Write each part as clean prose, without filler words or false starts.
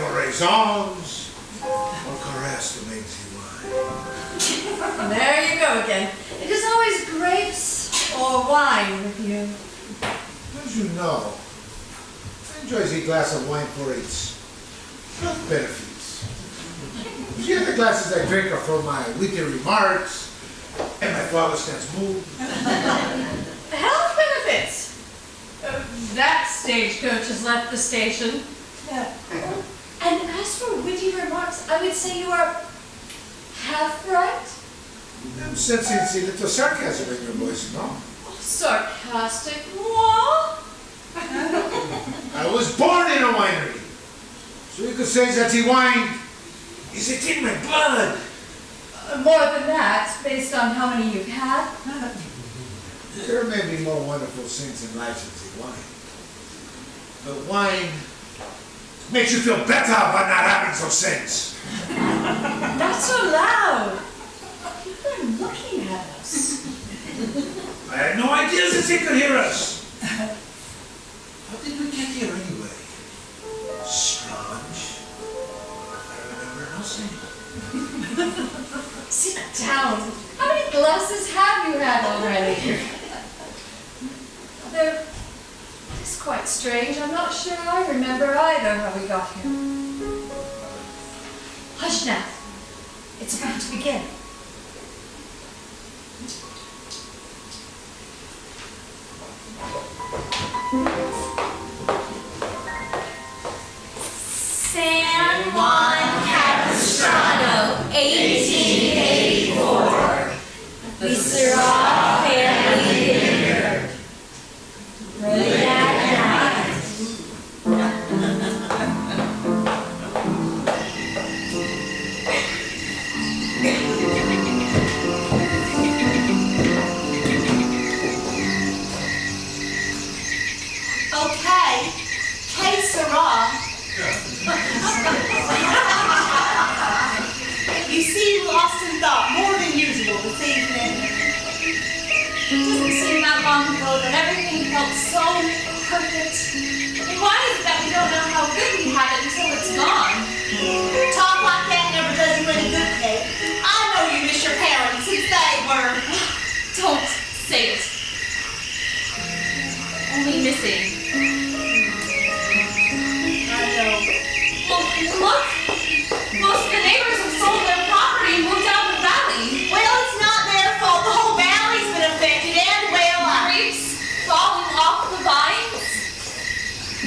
for raisins, or caress to make you wine. There you go again. It is always grapes or wine with you. As you know, I enjoy a glass of wine for its health benefits. The other glasses I drink are for my witty remarks and my flawless dance move. Health benefits. That stagecoach has left the station. And as for witty remarks, I would say you are half right. I'm sensing a little sarcasm in your voice, no? Oh, sarcastic. What? I was born in a winery, so you could say that the wine is it in my blood. More than that, based on how many you've had. There may be more wonderful things in life than the wine. But wine makes you feel better about not having those things. Not so loud. People are looking at us. I had no idea that they could hear us. How did we get here anyway? Strange. I remember nothing. Sit down. How many glasses have you had already? It's quite strange. I'm not sure I remember either how we got here. Hush now. It's about to begin. San Juan Capistrano, 1884. The Syrah family dinner. Good night. Okay, Kate Syrah. You seem lost in thought more than usual this evening. It doesn't seem that long ago that everything felt so perfect. I mean, why is it that we don't know how good we had it until it's gone? Talk like that never does you any good, Kate. I know you miss your parents since they were... Don't say it. Only missing. I know. Well, look! Most of the neighbors have sold their property and moved out of the valley. Well, it's not their fault. The whole valley's been affected, and well, Grapes falling off the vines.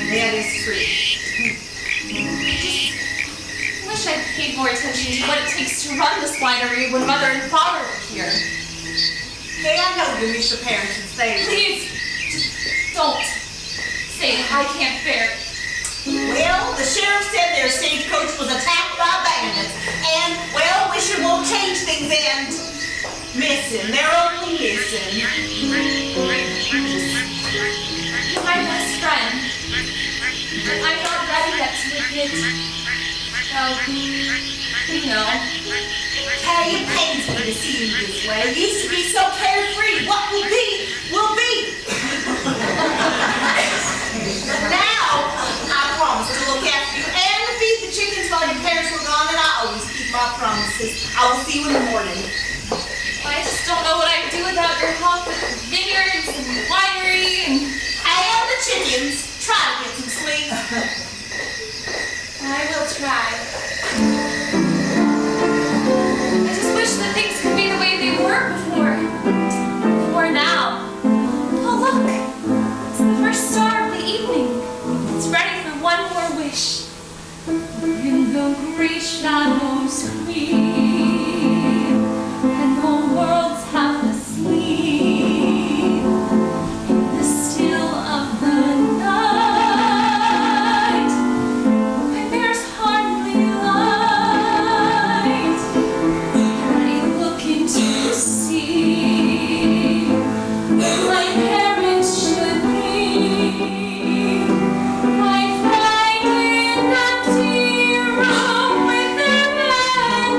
that is true. I wish I'd paid more attention to what it takes to run this winery when Mother and Father were here. Hey, I know you miss your parents since they were... Please, just don't say I can't bear it. Well, the sheriff said their stagecoach was attacked by bandits, and, well, wish it won't change things, and missing. They're only missing. You're my best friend. I'm not ready yet to admit, well, you know. Hey, it pains me to see you this way. You used to be so carefree. What will be, will be. But now, I promise to look after you and to feed the chickens while your parents were gone, and I always keep my promises. I will see you in the morning. I just don't know what I'd do without your help with vineyards and winery and the chickens. Try to get some sleep. I will try. I just wish that things could be the way they were before now. Oh look, it's the first star of the evening. It's ready for one more wish. In the great shadows creep, and the world's half asleep. In the still of the night, when there's hardly light, I look into the sea, where my parents should be. I find an empty room with a man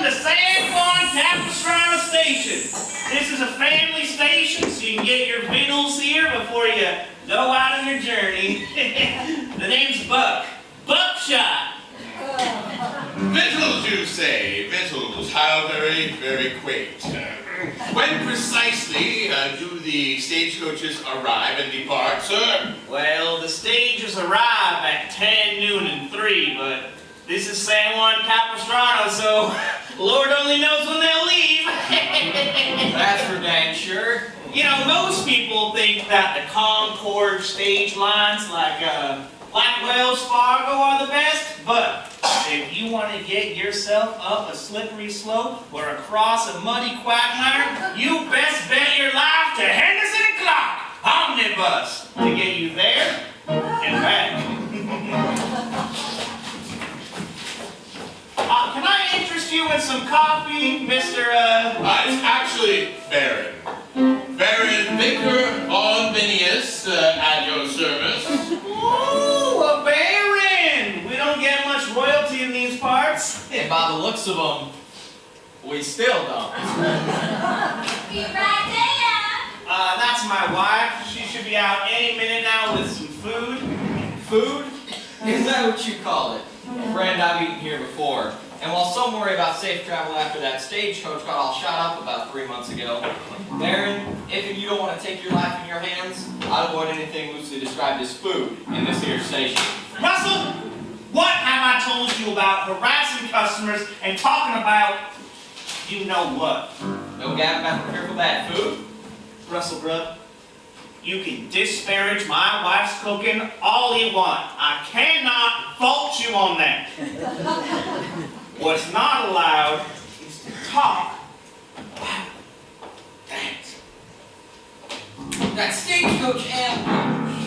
to San Juan Capistrano Station. This is a family station, so you can get your vinyls here before you go out on your journey. The name's Buck. Buckshot. Victuals, you say? Victuals. How very, very quaint. When precisely do the stagecoaches arrive and depart, sir? Well, the stages arrive at 10, noon, and 3, but this is San Juan Capistrano, so Lord only knows when they'll leave. That's for dang sure. You know, most people think that the Concord stage lines like Wells Fargo are the best, but if you want to get yourself up a slippery slope or across a muddy quagmire, you best bet your life to Henderson and Clark Omnibus to get you there and back. Can I interest you in some coffee, Mr. It's actually Baron. Baron Vicar Albinius at your service. Ooh, a baron! We don't get much royalty in these parts. And by the looks of them, we still don't. Be right there. That's my wife. She should be out any minute now with some food. Food? Is that what you call it? Friend, I've eaten here before. And while some worry about safe travel after that stagecoach got all shot up about 3 months ago, Baron, if you don't want to take your life in your hands, I'd avoid anything loosely described as food in this here station. Russell, what have I told you about harassing customers and talking about you know what? No gap about the fearful bad food? Russell Grubb, you can disparage my wife's cooking all you want. I cannot fault you on that. What's not allowed is to talk about that. That stagecoach ambush.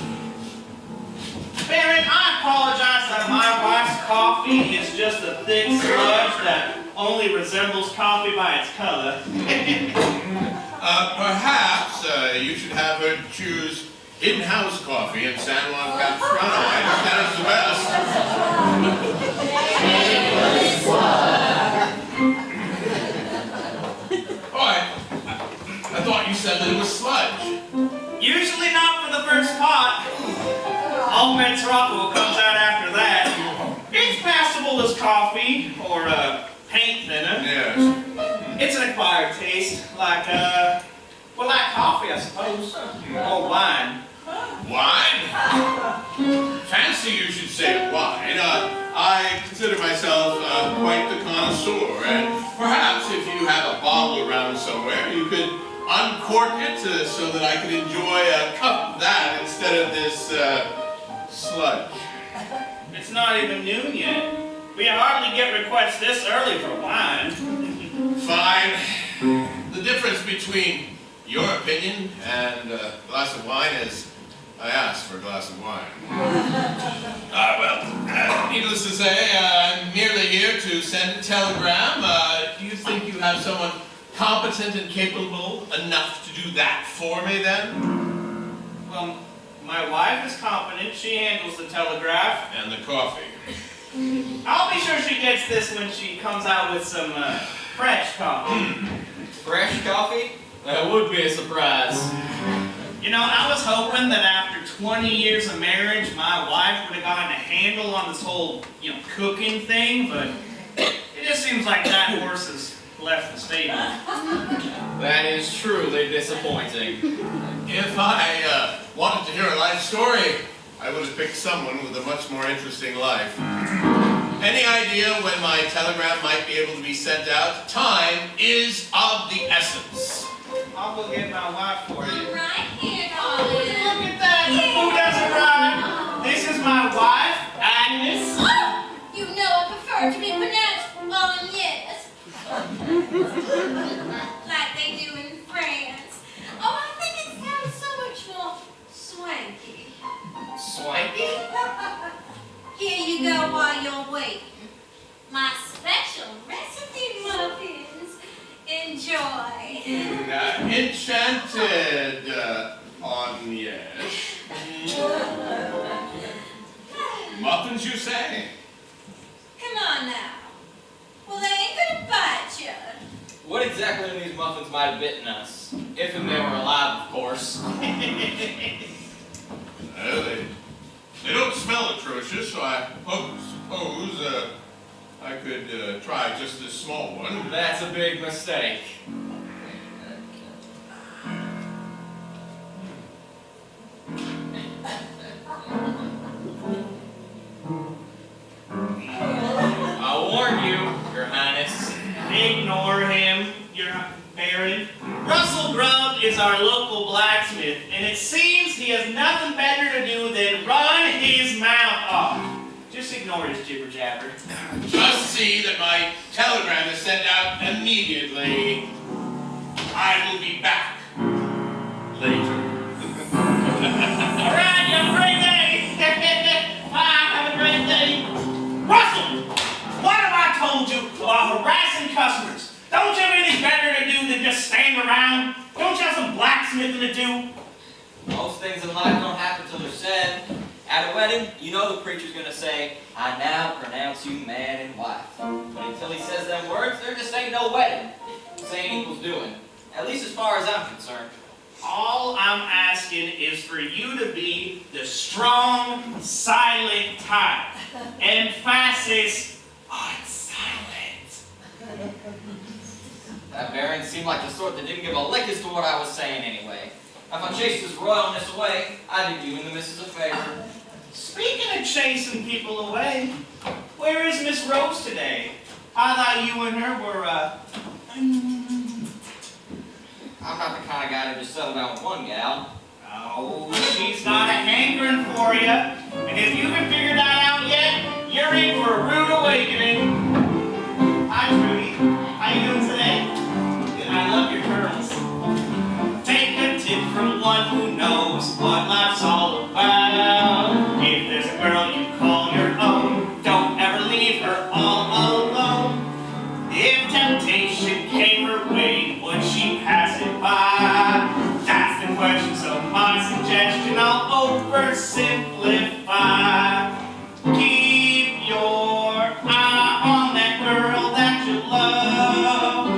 Baron, I apologize that my wife's coffee is just a thick sludge that only resembles coffee by its color. Perhaps you should have her choose in-house coffee in San Juan Capistrano. I understand it's the best. I thought you said that it was sludge. Usually not for the first pot. All bets are off what comes out after that. It's passable as coffee or paint thinner. Yes. It's an acquired taste, like coffee, I suppose, or wine. Wine? Fancy you should say wine. I consider myself quite the connoisseur, and perhaps if you have a bottle around somewhere, you could uncork it so that I could enjoy a cup of that instead of this sludge. It's not even noon yet. We hardly get requests this early for wine. Fine. The difference between your opinion and a glass of wine is I asked for a glass of wine. Needless to say, I'm merely here to send a telegram. Do you think you have someone competent and capable enough to do that for me, then? Well, my wife is competent. She handles the telegraph. And the coffee. I'll be sure she gets this when she comes out with some fresh coffee. Fresh coffee? That would be a surprise. You know, I was hoping that after 20 years of marriage, my wife would have gotten a handle on this whole, cooking thing, but it just seems like that horse has left the stable. That is truly disappointing. If I wanted to hear a life story, I would have picked someone with a much more interesting life. Any idea when my telegram might be able to be sent out? Time is of the essence. I'll go get my wife for you. I'm right here, darling. Look at that! The food has arrived. This is my wife, Agnes. Oh, you know I prefer to be pronounced yes. Like they do in France. Oh, I think it sounds so much more swanky. Swanky? Here you go while you're waiting. My special recipe muffins. Enjoy. Enchanted on yes. Muffins, you say? Come on now. Well, they ain't gonna bite What exactly in these muffins might have bitten us? If and they were alive, of course. Well, they don't smell atrocious, so I suppose I could try just this small one. That's a big mistake. I warn you, Your Highness. Ignore him, your Baron. Russell Grubb is our local blacksmith, and it seems he has nothing better to do than run his mouth off. Just ignore his jibber jabber. Just see that my telegram is sent out immediately. I will be back later. All right, you have a great day. Bye, have a great day. Russell, what have I told you about harassing customers? Don't you have anything better to do than just stand around? Don't you have some blacksmithing to do? Most things in life don't happen till they're said. At a wedding, you know the preacher's gonna say, I now pronounce you man and wife. But until he says them words, there just ain't no wedding. Saying equals doing. At least as far as I'm concerned. All I'm asking is for you to be the strong, silent type. Emphasis on silent. That Baron seemed like the sort that didn't give a lick as to what I was saying anyway. If I chased his royalness away, I'd do you and the missus a favor. Speaking of chasing people away, where is Miss Rose today? I thought you and her were, I'm not the kind of guy to just settle down with one gal. Oh, she's not a hankering for you. And if you haven't figured that out yet, you're in for a rude awakening. Hi, Trudy. How you doing today? Good. I love your curls. Take a tip from one who knows what life's all about. If there's a girl you call your own, don't ever leave her all alone. If temptation came her way, would she pass it by? That's the question, so my suggestion I'll oversimplify. Keep your eye on that girl that you love.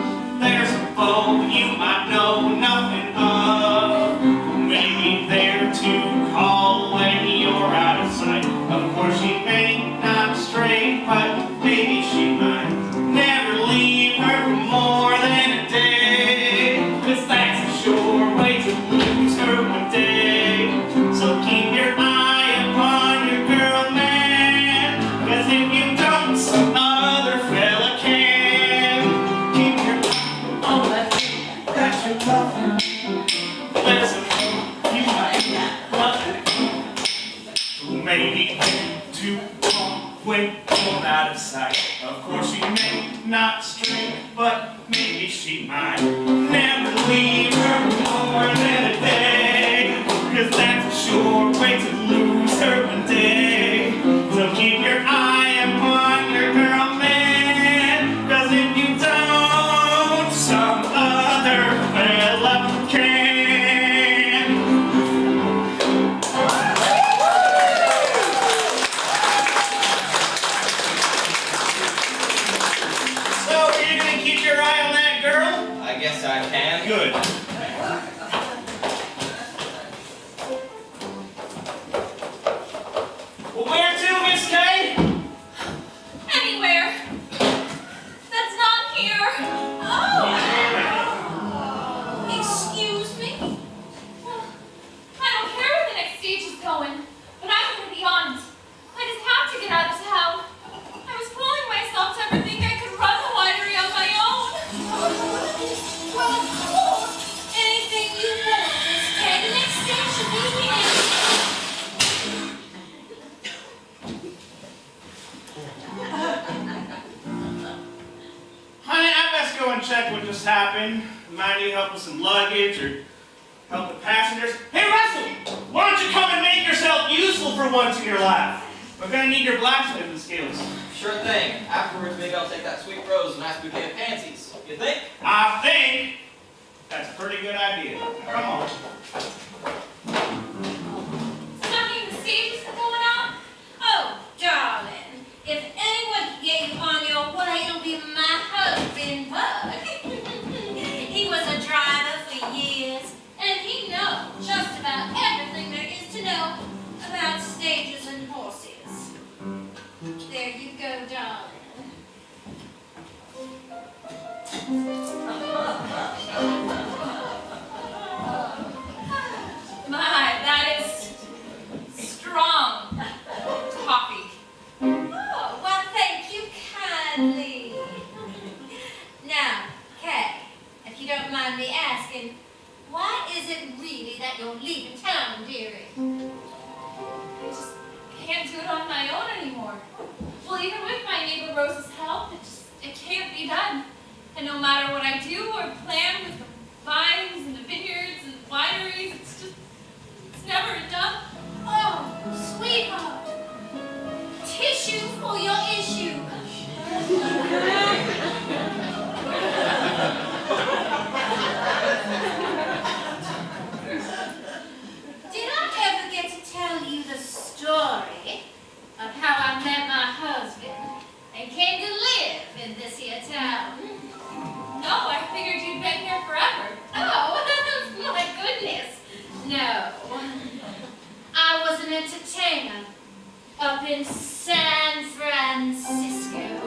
There's a beau you might know nothing of, who may be there to call when you're out of sight. Of course she may not stray, but maybe she might. Never leave her for more than a day, 'cause that's a sure way to lose her one day. So keep your eye upon your girl, man, 'cause if you don't, some other fella can. Keep your eye on that girl that you love. There's a girl you might love, who may be too long when you're out of sight. Of course she may not stray, but maybe she might. Never leave her more than a day, 'cause that's a sure way to lose her one day. So keep your eye upon your girl, man, 'cause if you don't, some other fella can. Keep your eye on that girl? I guess I can. Good. Well, where to, Miss Kay? Anywhere. That's not here. Oh. Excuse me? Well, I don't care where the next stage is going, but I'm going to be on it. I just have to get out of town. I was pulling myself to ever think I could run the winery on my own. Well, of course. Anything you want, Miss Kay. The next stage should be Vinyard. Honey, I best go and check what just happened. Might need help with some luggage or help the passengers. Hey, Russell! Why don't you come and make yourself useful for once in your life? We're gonna need your blacksmithing skills. Sure thing. Afterwards, maybe I'll take that sweet rose and nice bouquet of pansies. You think? I think that's a pretty good idea. Come on. Does that mean the stage is going on? Oh, darling. If anyone can get you on your way, it'll be my husband, Bud. even with my neighbor Rose's help, it can't be done. And no matter what I do or plan with the vines and the vineyards and the wineries, it's never done. Oh, sweetheart. Tissue for your issue. Did I ever get to tell you the story of how I met my husband and came to live in this here town? No, I figured you'd been here forever. Oh, my goodness. No. I was an entertainer up in San Francisco.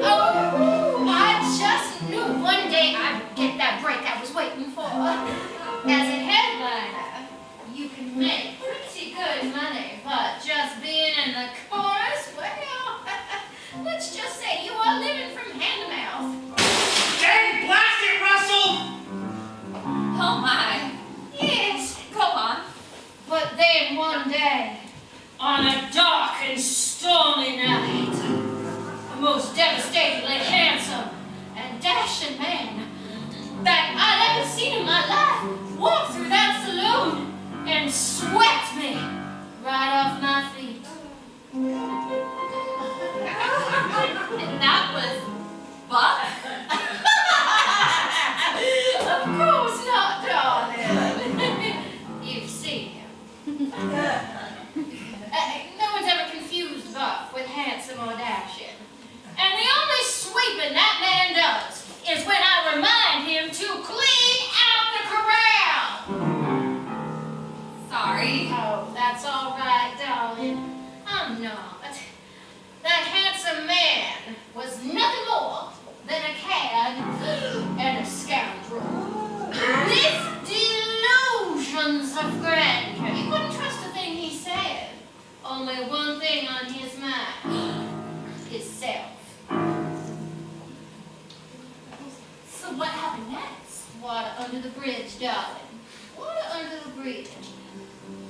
Oh, I just knew one day I'd get that break I was waiting for. As a headliner, you can make pretty good money, but just being in the chorus, well, let's just say you are living from hand to mouth. Dang, blast it, Russell! Oh my. Yes, Go on. but then one day, on a dark and stormy night, the most devastatingly handsome and dashing man that I'd ever seen in my life walked through that saloon and swept me right off my feet. And that was Buck? Of course not, darling. You've seen him. No one's ever confused Buck with handsome or dashing. And the only sweeping that man does is when I remind him to clean out the corral. Sorry. Oh, that's all right, darling. I'm not. That handsome man was nothing more than a cad and a scoundrel. With delusions of grandeur. You couldn't trust a thing he said. Only one thing on his mind. Himself. So what happened next? Water under the bridge, darling. Water under the bridge.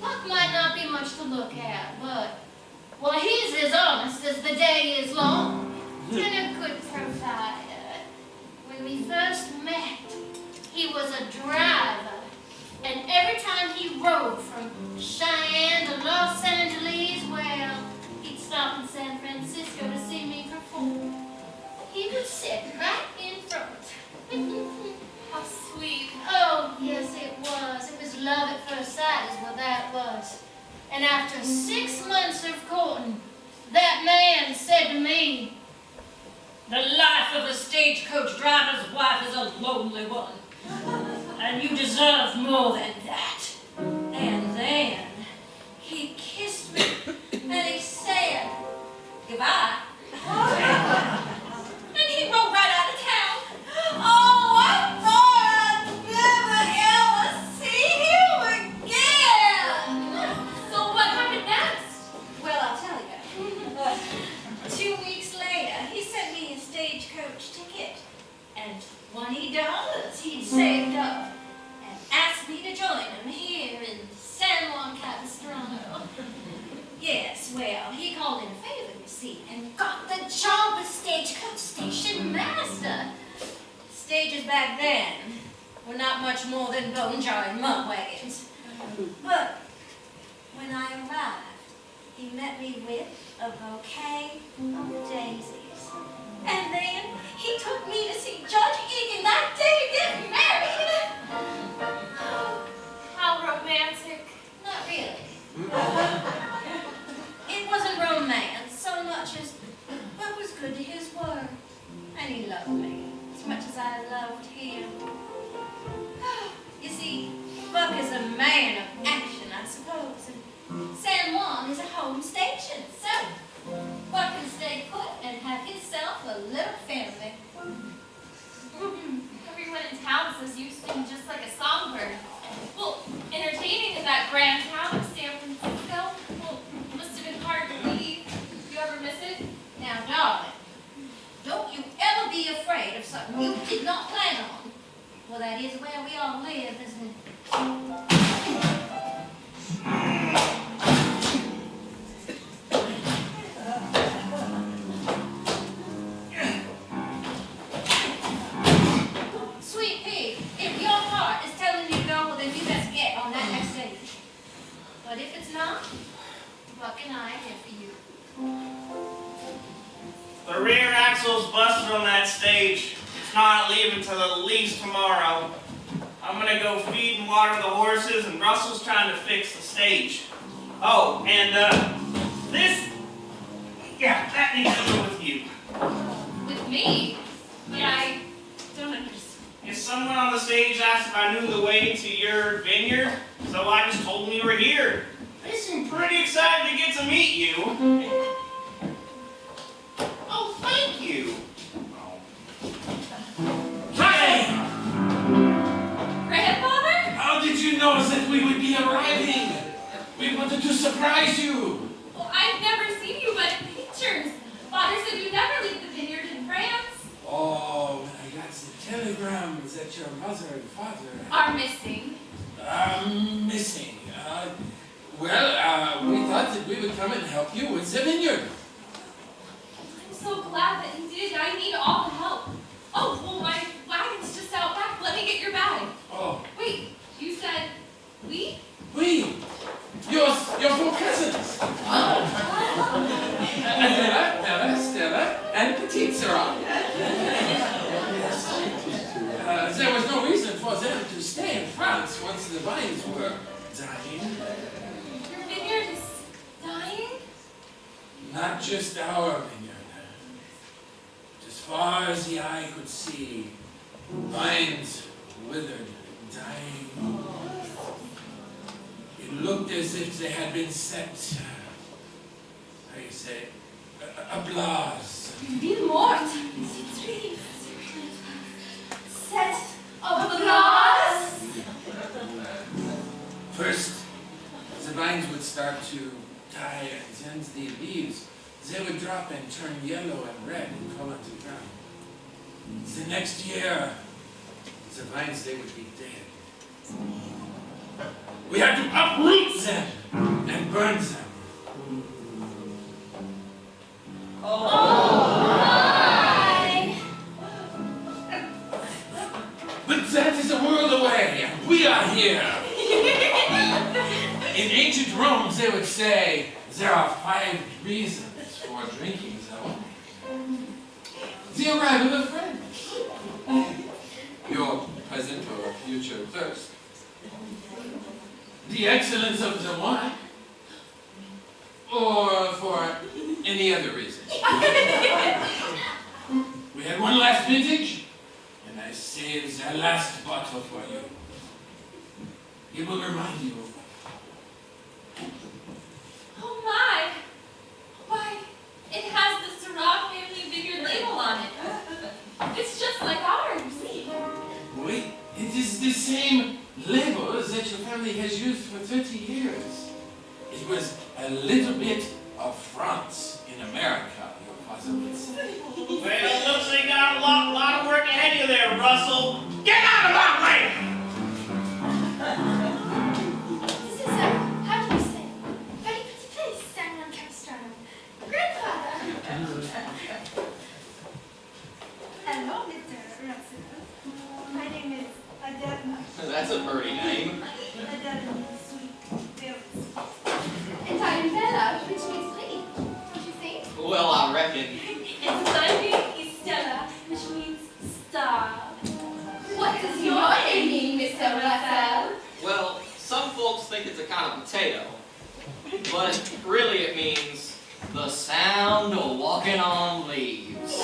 Buck might not be much to look at, but, well, he's as honest as the day is long. And a good provider. When we first met, he was a driver. And every time he rode from Cheyenne to Los Angeles, well, he'd stop in San Francisco to see me perform. He would sit right in front. How sweet. Oh, yes, it was. It was love at first sight is what that was. And after 6 months of courting, that man said to me, "The life of a stagecoach driver's wife is a lonely one, and you deserve more than that." And then he kissed me, and he said, "Goodbye." And he rode right out of town. Oh, I thought I'd never ever see him again. So what happened next? Well, I'll tell you. 2 weeks later, he sent me a stagecoach ticket and $20 he'd saved up and asked me to join him here in Juan Capistrano. Yes, well, he called in a favor, you see, and got the job as stagecoach station master. Stages back then were not much more than bone-jarring mud wagons. But when I arrived, he met me with a bouquet of daisies. And then he took me to see Judge Egan that day get married. How romantic. Not really. It wasn't romance so much as Buck was good to his word. And he loved me as much as I loved him. You see, Buck is a man of action, I suppose. And San Juan is a home station. So, Buck can stay put and have himself a little family. Everyone in town says you sing just like a songbird. Well, entertaining in that grand town of San Francisco, well, must have been hard to leave. You ever miss it? Now, darling, don't you ever be afraid of something you did not plan on. Well, that is where we all live, isn't it? But if it's not, what can I get for you? The rear axle's busted on that stage. It's not leaving till at least tomorrow. I'm gonna go feed and water the horses, and Russell's trying to fix the stage. Oh, and this, yeah, that needs to go with you. With me? But I don't understand. If someone on the stage asked if I knew the way to your vineyard, so I just told them you were here. They seem pretty excited to get to meet you. Oh, thank you. Hi! Grandfather? How did you know that we would be arriving? We wanted to surprise you. Well, I've never seen you but in pictures. Father said you never leave the vineyard in France. Oh, when I got the telegram that your mother and father Are missing. missing. Well, we thought that we would come and help you with the vineyard. I'm so glad that you did. I need all the help. Oh, well, my wagon's just out back. Let me get your bag. Oh, Wait, you said we? we, your four cousins. Adela, Bella, Stella, and Petite Sarah. There was no reason for them to stay in France once the vines were dying. Your vineyard is dying? Not just our vineyard. As far as the eye could see, vines withered, dying. It looked as if they had been set, how do you say, ablaze. Ville morte. Set ablaze. First, the vines would start to die, and then the leaves, they would drop and turn yellow and red and fall onto the ground. The next year, the vines, they would be dead. We had to uproot them and burn them. But that is a world away. We are here. In ancient Rome, they would say there are 5 reasons for drinking the wine. The arrival of friends, your present or future thirst, the excellence of the wine, or for any other reason. We had one last vintage, and I saved the last bottle for you. It will remind you. Oh my! Why, it has the Syrah family vineyard label on it. It's just like ours. Wait, it is the same label that your family has used for 30 years. It was a little bit of France in America, your father would say. Well, it looks like you got a lot of work ahead of you there, Russell. Get out of my way! This is how do you say? Very pretty place, Juan Capistrano. Grandfather! Hello, Mr. Russell. My name is Adela. That's a pretty name. Adela means sweet, very sweet. And I'm Bella, which means lady. Don't you think? Well, I reckon. And my name is Stella, which means star. What does your name mean, Mr. Russell? Well, some folks think it's a kind of potato, but really it means the sound of walking on leaves.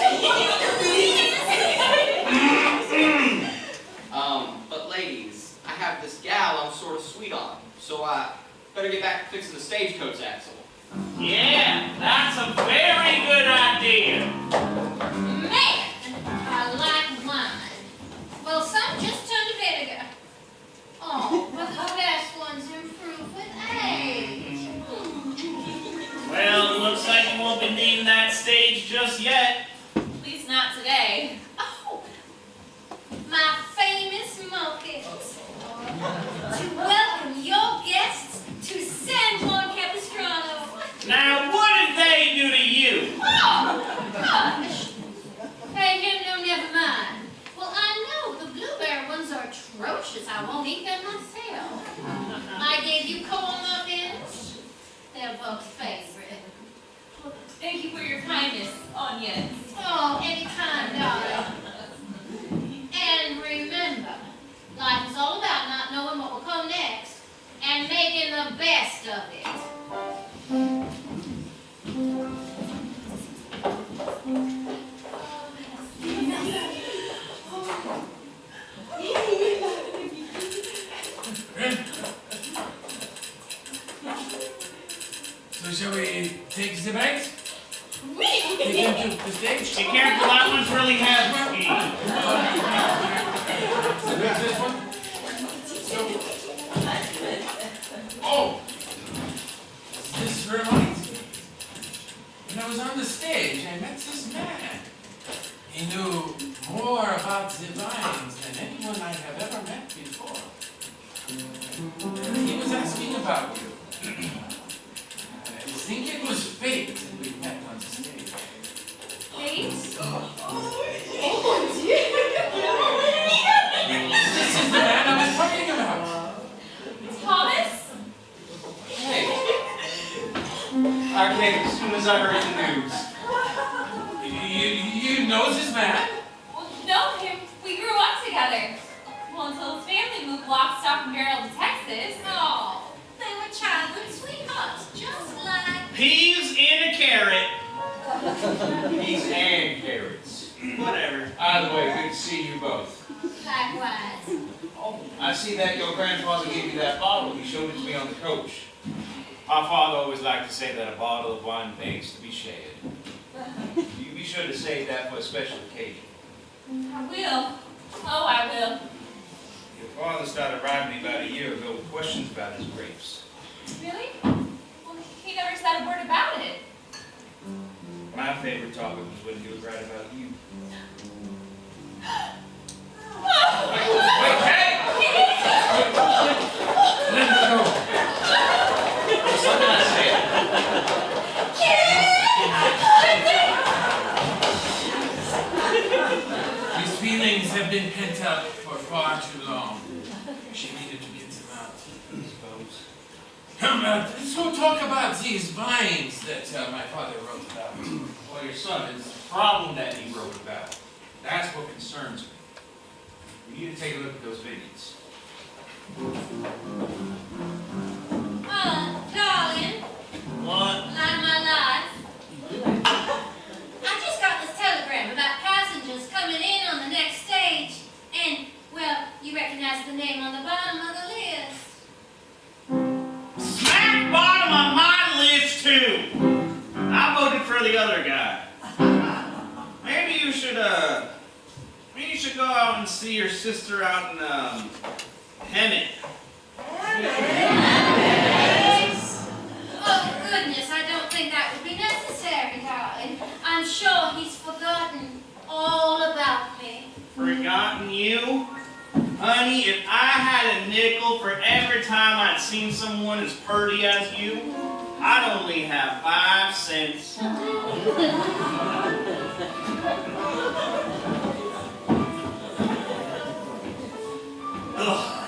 But ladies, I have this gal I'm sort of sweet on, so I better get back to fixing the stagecoach axle. Yeah, that's a very good idea. Man, I like wine. Well, some just turned to vinegar. Oh, but the best ones improve with age. Well, it looks like you won't be needing that stage just yet. At least not today. Oh, my famous muffins. To welcome your guests to San Juan Capistrano. Now, what did they do to you? Oh, gosh. Hey, never mind. Well, I know the blueberry ones are atrocious. I won't eat them myself. I gave you corn muffins, the best of it. So shall we take the bags? Take them to the stage? Be careful, that one's really heavy. This one? Oh! This reminds me. When I was on the stage, I met this man. He knew more about the vines than anyone I have ever met before. He was asking about you. I think it was fate that we met on the stage. Kate? This is the man I was talking about. Thomas? Hey. I came as soon as I heard the news. You know this man? Well, know him. We grew up together. Well, until his family moved lock, stock, and barrel to Texas. Oh, they were childhood sweethearts, just like... Peas in a carrot. Peas and carrots. Whatever. By the way, good to see you both. Likewise. Oh, I see that your grandfather gave you that bottle. He showed it to me on the coach. Our father always liked to say that a bottle of wine begs to be shared. You be sure to save that for a special occasion. I will. Oh, I will. Your father started writing me about a year ago with questions about his grapes. Really? Well, he never said a word about it. My favorite topic was when he would write about you. Wait, hey! Let me go. Something I said. These feelings have been pent up for far too long. She needed to get them out. I suppose. Let's go talk about these vines that my father wrote about. Well, your son, it's the problem that he wrote about. That's what concerns me. We need to take a look at those vineyards. Darling, What? light of my life. I just got this telegram about passengers coming in on the next stage. And, well, you recognize the name on the bottom of the list. Smack bottom of my list, too! I voted for the other guy. Maybe you should go out and see your sister out in, Hemet. Oh, goodness, I don't think that would be necessary, darling. I'm sure he's forgotten all about me. Forgotten you? Honey, if I had a nickel for every time I'd seen someone as purty as you, I'd only have 5 cents. Ugh.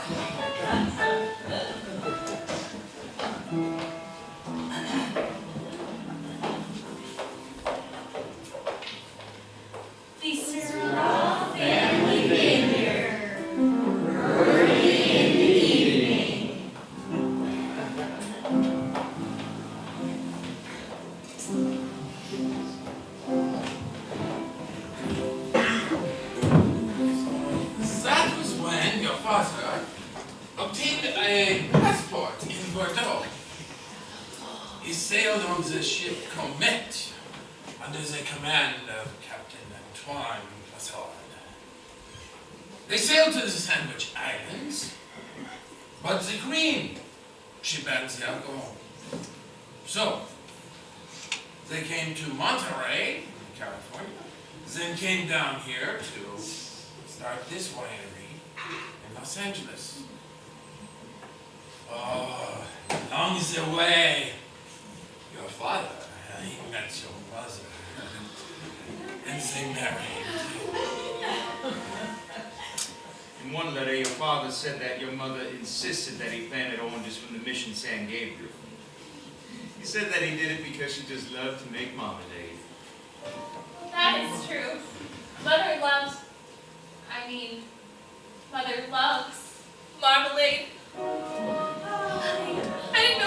These are all family vineyard. Early in the evening. That was when your father obtained a passport in Bordeaux. He sailed on the ship Comet under the command of Captain Antoine Passard. They sailed to the Sandwich Islands, but the Queen, she banned the alcohol. So, they came to Monterey, California, then came down here to start this winery in Los Angeles. Oh, along the way, your father, he met your mother, and they married. In one letter, your father said that your mother insisted that he planted oranges from the Mission San Gabriel. He said that he did it because she just loved to make marmalade. That is true. Mother loves marmalade. I didn't know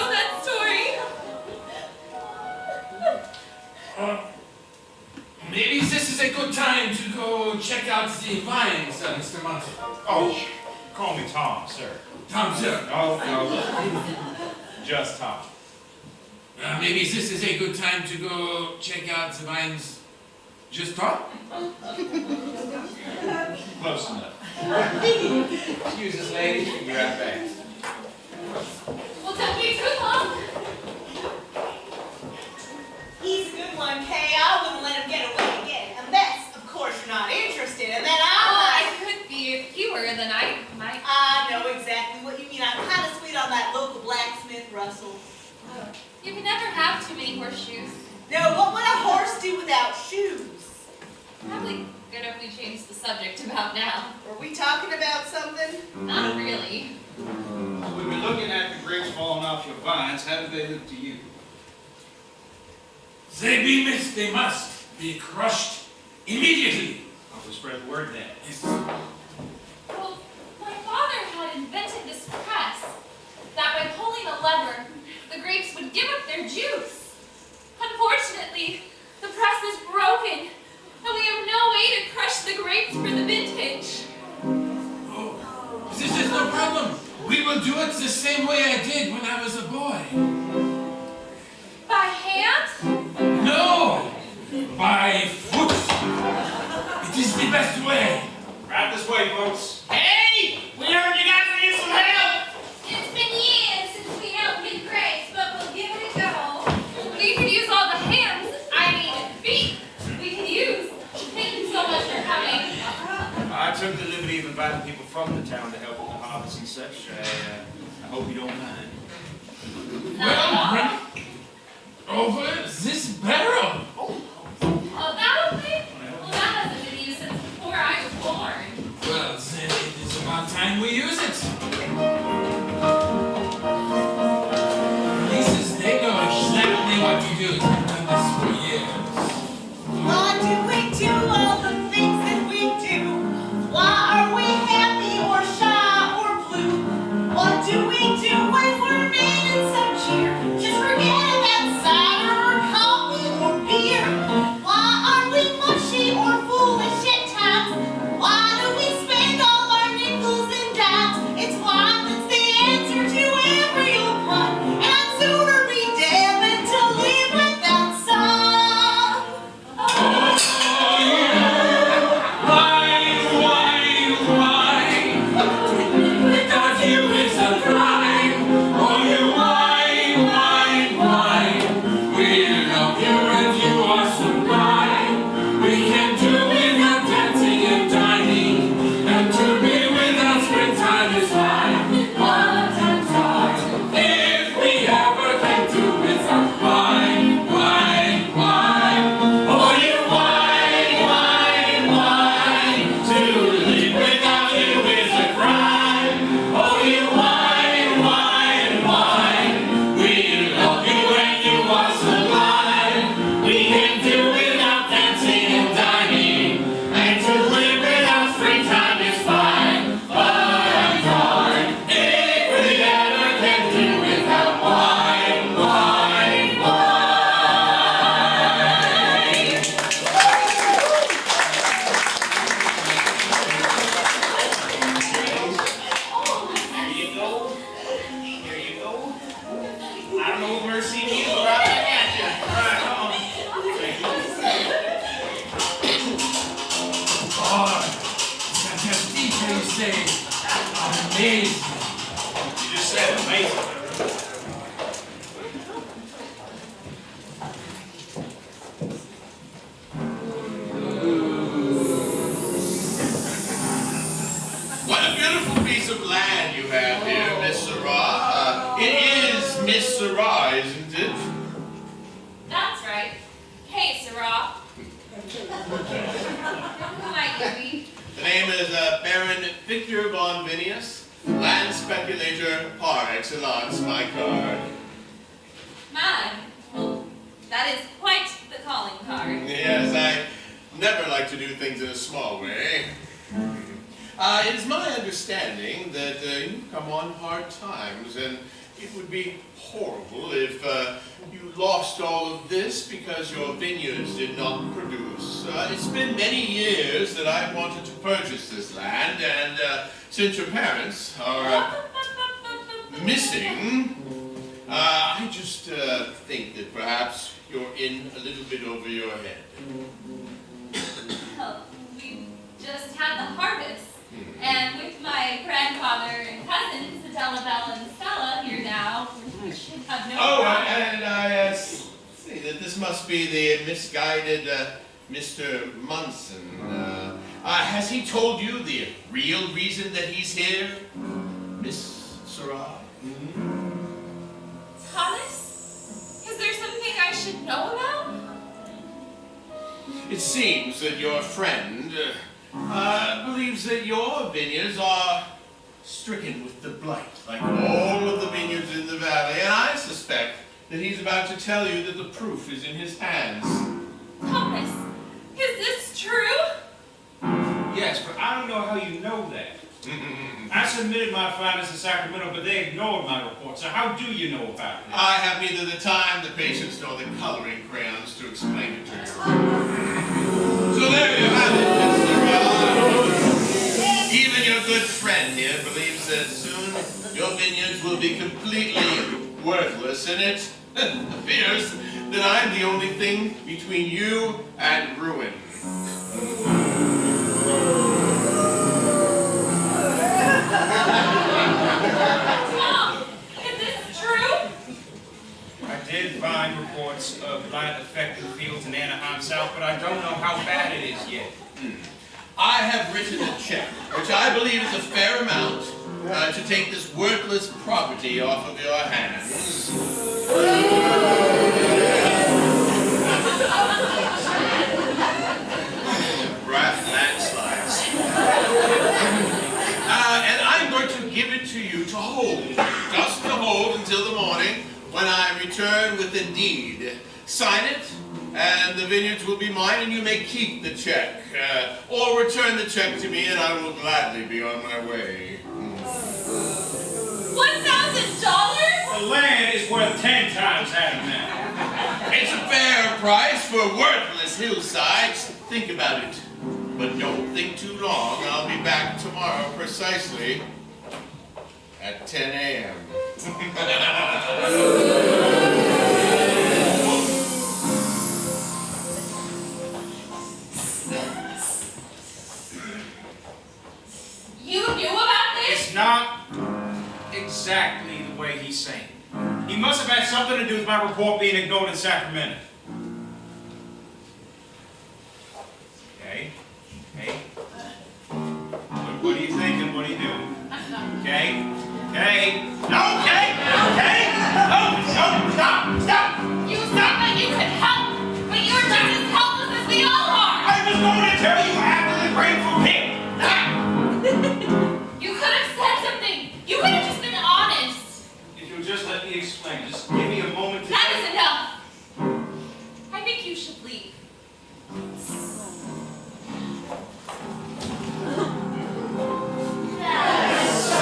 to check out the vines, Mr. Monty. Oh, call me Tom, sir. Tom, sir. No. Just Tom. Maybe this is a good time to go check out the vines. Just Tom? Close enough. Excuse us, ladies. We'll be right back. Well, don't be too long. He's a good one, Kay. I wouldn't let him get away again. Unless, of course, you're not interested. And then I could be if you were, then I might. I know exactly what you mean. I'm kind of sweet on that local blacksmith, Russell. You can never have too many horseshoes. No, what would a horse do without shoes? Probably good if we change the subject about now. Were we talking about something? Not really. We were looking at the grapes falling off your vines. How do they look to you? They be missed, they must be crushed immediately. I'll just spread the word then. Yes. Well, my father had invented this press that by pulling a lever, the grapes would give up their juice. Unfortunately, the press is broken, and we have no way to crush the grapes for the vintage. Oh, this is no problem. We will do it the same way I did when I was a boy. By hand? No! By foot! It is the best way! Right this way, folks. Hey! We heard you guys need some help! It's been years since we helped get grapes, but we'll give it a go. We could use all the hands, feet, we could use. Thank you so much for coming. I took the liberty of inviting people from the town to help with the harvest and such. I hope you don't mind. Well, over this barrel! Oh, that old thing? Well, that hasn't been used since before I was born. Well, then it is about time we use it. Mrs. They know exactly what to do. They've done this for years. Why do we do all the things that we do? Why are we happy or shy or blue? What do we do when we're made in some cheer? Just forget about cider or coffee or beer. Why are we mushy or foolish at times? Why do we spend all our nickels and dimes? It's why that's the answer to every old pun. And I'd sooner be dead than to live without some. Without you is a crime. Oh, you wine. We love you and you are sublime. We can do without dancing and dining, and to be without springtime is fine. What a time if we ever can do without wine. Oh, you wine. To live without you is a crime. Oh, you wine. We love you and you are sublime. We can do without dancing and dining, and to live without springtime is fine. But I'm darned if we ever can do without wine. Here you go. I don't know if Mercy needs, but right back at you. All right, come on. Oh, fantastic, you say. Amazing. You just said amazing. What a beautiful piece of land you have here, Miss Sarah. It is Miss Sarah, isn't it? That's right. Hey, Sarah. Who might you be? The name is Baron Victor von Vinius, land speculator par excellence, my card. Man, well, that is quite the calling card. Yes, I never like to do things in a small way. It is my understanding that you come on hard times, and it would be horrible if you lost all of this because your vineyards did not produce. It's been many years that I've wanted to purchase this land, and since your parents are missing, I just think that perhaps you're in a little bit over your head. Well, we just had the harvest, and with my grandfather and cousins, Adela, Bella, and Stella, here now, we should have no problem. And I see that this must be the misguided Mr. Munson. Has he told you the real reason that he's here, Miss Sarai? Thomas? Is there something I should know about? It seems that your friend believes that your vineyards are stricken with the blight, like all of the vineyards in the valley, and I suspect that he's about to tell you that the proof is in his hands. Thomas, is this true? Yes, but I don't know how you know that. I submitted my findings to Sacramento, but they ignored my report, so how do you know about it? I have neither the time, the patience, nor the coloring crayons to explain it to you. So there you have it, Mr. Even your good friend here believes that soon your vineyards will be completely worthless, and it appears that I'm the only thing between you and ruin. Tom, is this true? I did find reports of blight affecting fields in Anaheim South, but I don't know how bad it is yet. I have written a check, which I believe is a fair amount, to take this worthless property off of your hands. Landslides. And I'm going to give it to you to hold, just to hold until the morning when I return with the deed. Sign it, and the vineyards will be mine, and you may keep the check, or return the check to me, and I will gladly be on my way. $1,000? The land is worth 10 times that amount. It's a fair price for worthless hillsides. Think about it. But don't think too long. I'll be back tomorrow precisely at 10 a.m. You knew about this? It's not exactly the way he's saying. He must have had something to do with my report being ignored in Sacramento. Okay? Okay? What are you thinking? What are you doing? Okay? Okay? No, okay? Okay? No, stop! Stop! You said that you could help, but you're just as helpless as we all are! I was going to tell you after the grateful pig! You could have said something! You could have just been honest! If you'll just let me explain, just give me a moment to... That is enough! I think you should leave. That's so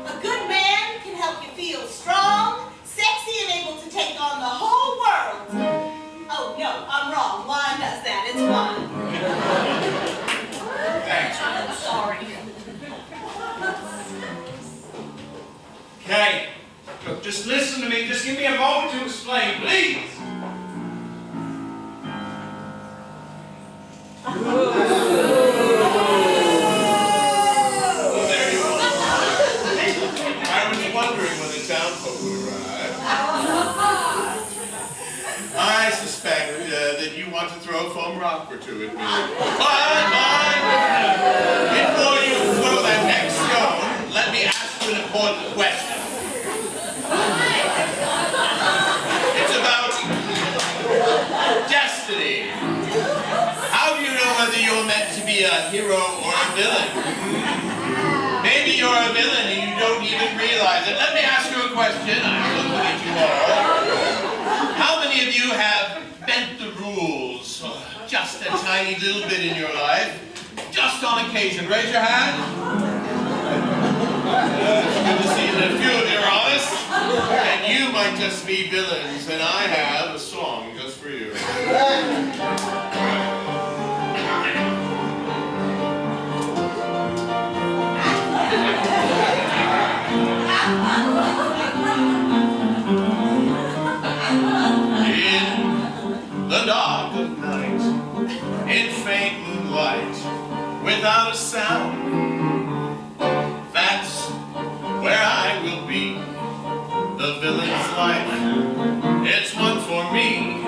A good man can help you feel strong, sexy, and able to take on the whole world. Oh, no, I'm wrong. Wine does that. It's wine. Thanks. I'm sorry. Okay. Look, just listen to me. Just give me a moment to explain, please. Well, there you are. I was wondering when the town folk would arrive. I suspect that you want to throw a foam rock or two at me. But before you throw that next stone, let me ask you an important question. It's about destiny. How do you know whether you're meant to be a hero or a villain? Maybe you're a villain and you don't even realize it. Let me ask you a question. I'm looking at you all. How many of you have bent the rules just a tiny little bit in your life? Just on occasion. Raise your hand. And a few of you are honest, and you might just be villains, and I have a song just for you. In the dark of night, in faint moonlight, without a sound, that's where I will be. The villain's life, it's one for me.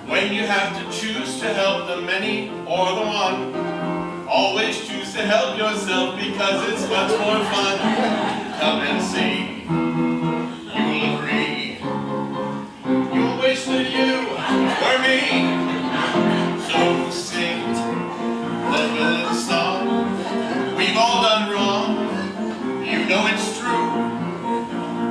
When you have to choose to help the many or the one, always choose to help yourself because it's much more fun. Come and see. You'll agree. You'll wish that you were me. So sing the villain's song. We've all done wrong. You know it's true.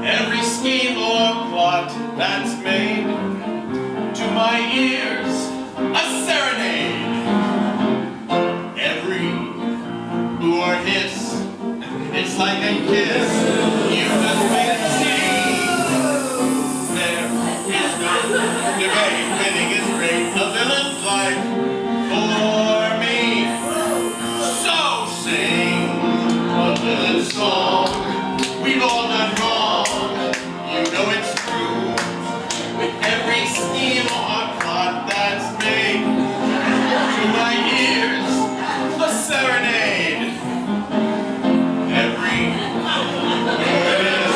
Every scheme or plot that's made, to my ears, a serenade. Every ooh or hiss, it's like a kiss. You just wait and see. There is no debate. Winning is great. A villain's life for me. So sing a villain's song. We've all done wrong. You know it's true. With every scheme or plot that's made, to my ears, a serenade. Every kiss,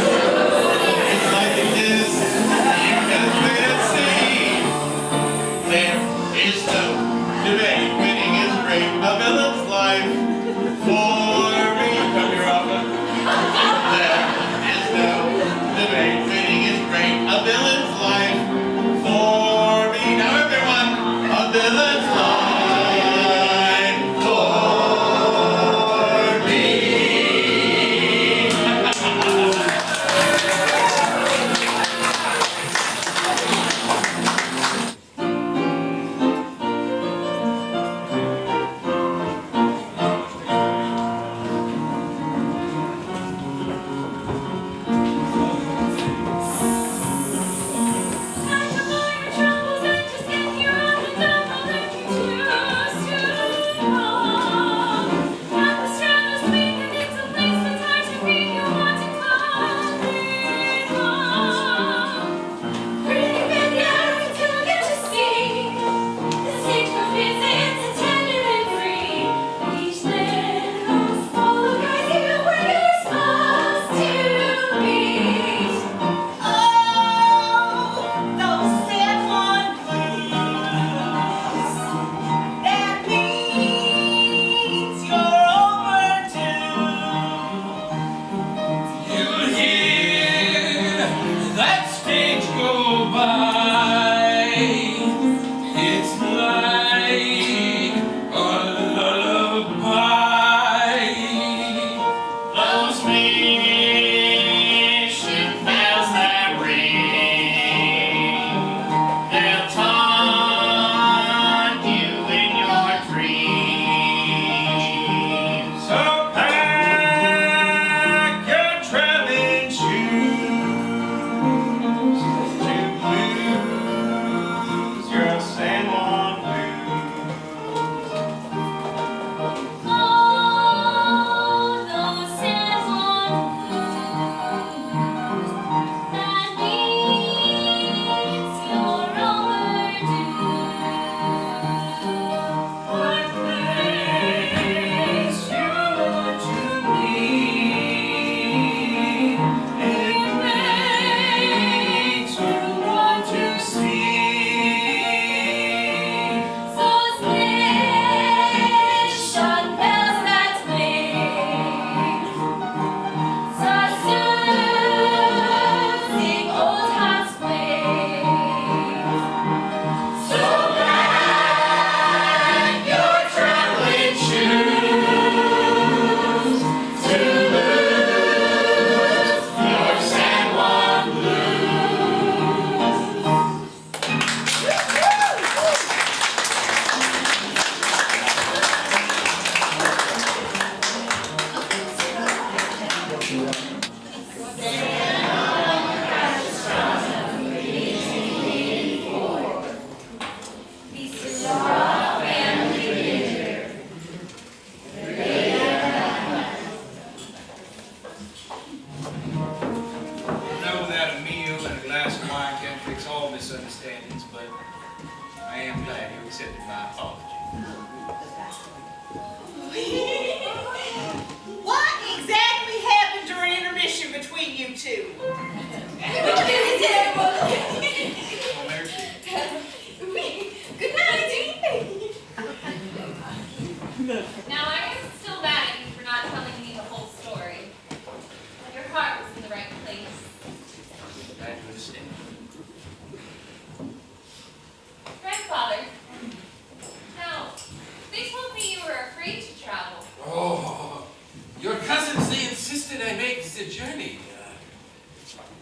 did I make the journey?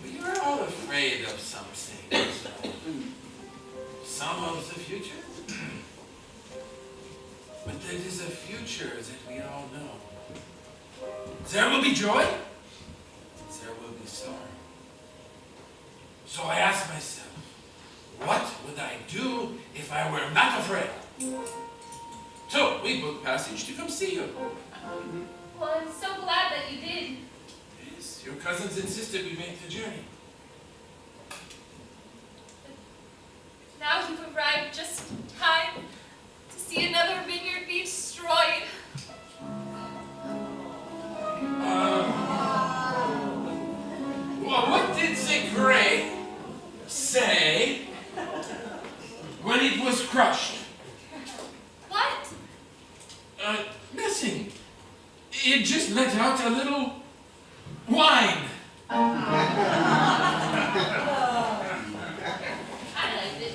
We are all afraid of some things. Some of the future. But there is a future that we all know. There will be joy. There will be sorrow. So I asked myself, what would I do if I were not afraid? So we booked passage to come see you. Well, I'm so glad that you did. Yes, your cousins insisted we make the journey. Now you've arrived just in time to see another vineyard be destroyed. Well, what did the grape say when it was crushed? What? Nothing. It just let out a little wine. I liked it.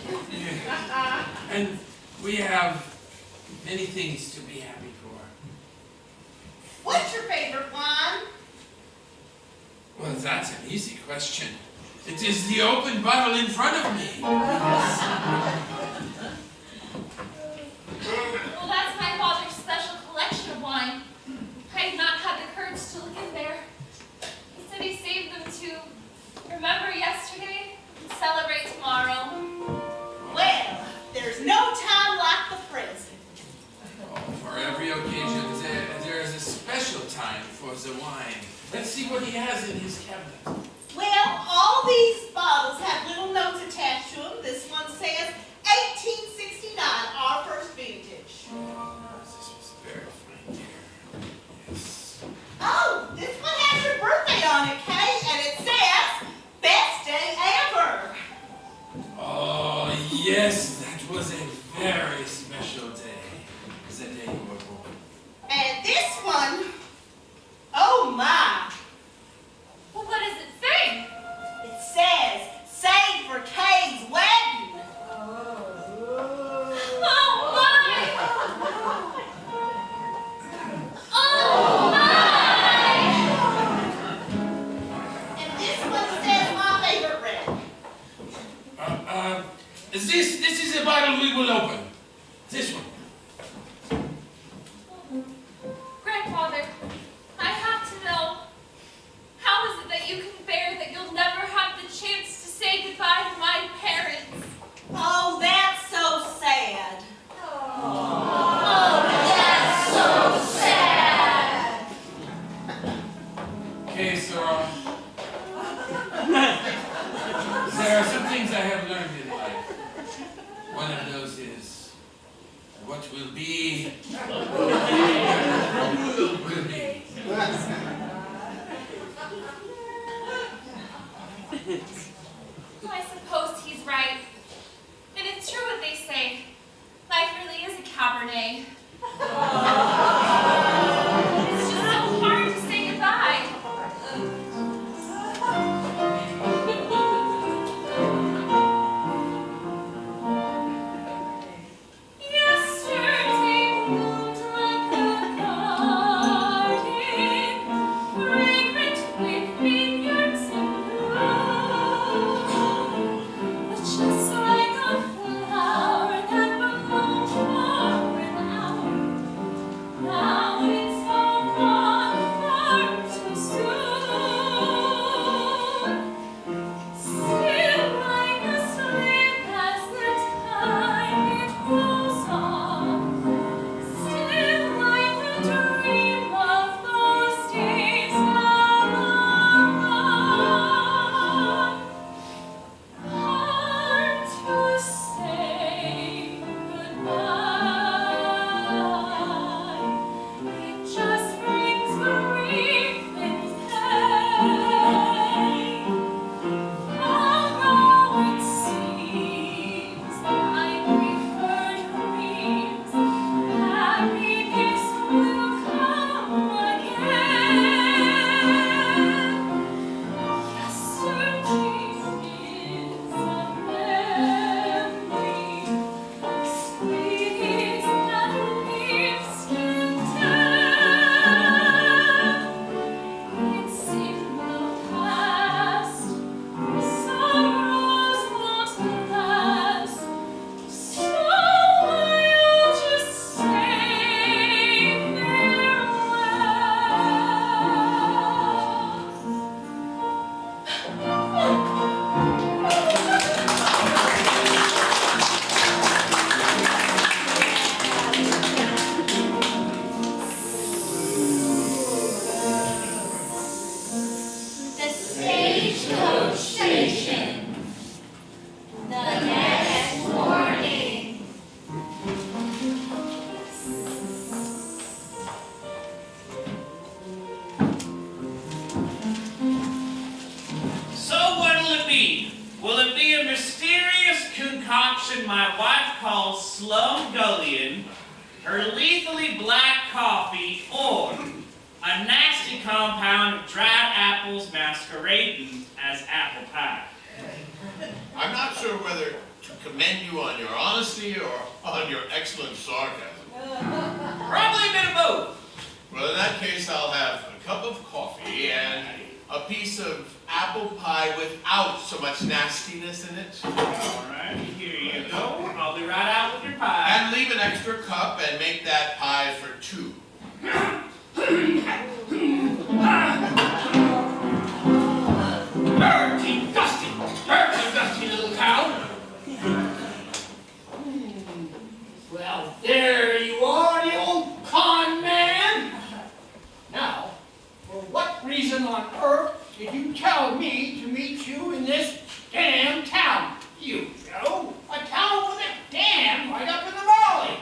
And we have many things to be happy for. What's your favorite wine? Well, that's an easy question. It is the open bottle in front of me. Well, that's my father's special collection of wine. I have not had the courage to look in there. He said he saved them to remember yesterday and celebrate tomorrow. Well, there's no time like the present. Oh, for every occasion, there is a special time for the wine. Let's see what he has in his cabinet. Well, all these bottles have little notes attached to them. This one says 1869, our first vintage. This was very fine here. Yes. Oh, this one has your birthday on it, Kay, and it says, best day ever. Oh, yes, that was a very special day. The day you were born. And this one, oh my, Well, what does it say? it says, be? Will it be a mysterious concoction my wife calls Slumgullion, her lethally black coffee, or a nasty compound of dried apples masquerading as apple pie? I'm not sure whether to commend you on your honesty or on your excellent sarcasm. Probably a bit of both. Well, in that case, I'll have a cup of coffee and a piece of apple pie without so much nastiness in it. All right, here you go. I'll be right out with your pie. And leave an extra cup and make that pie for 2. Dirty little cow. Well, there you are, the old con man. Now, for what reason on earth did you tell me to meet you in this damn town? You know, a town with a dam right up in the valley.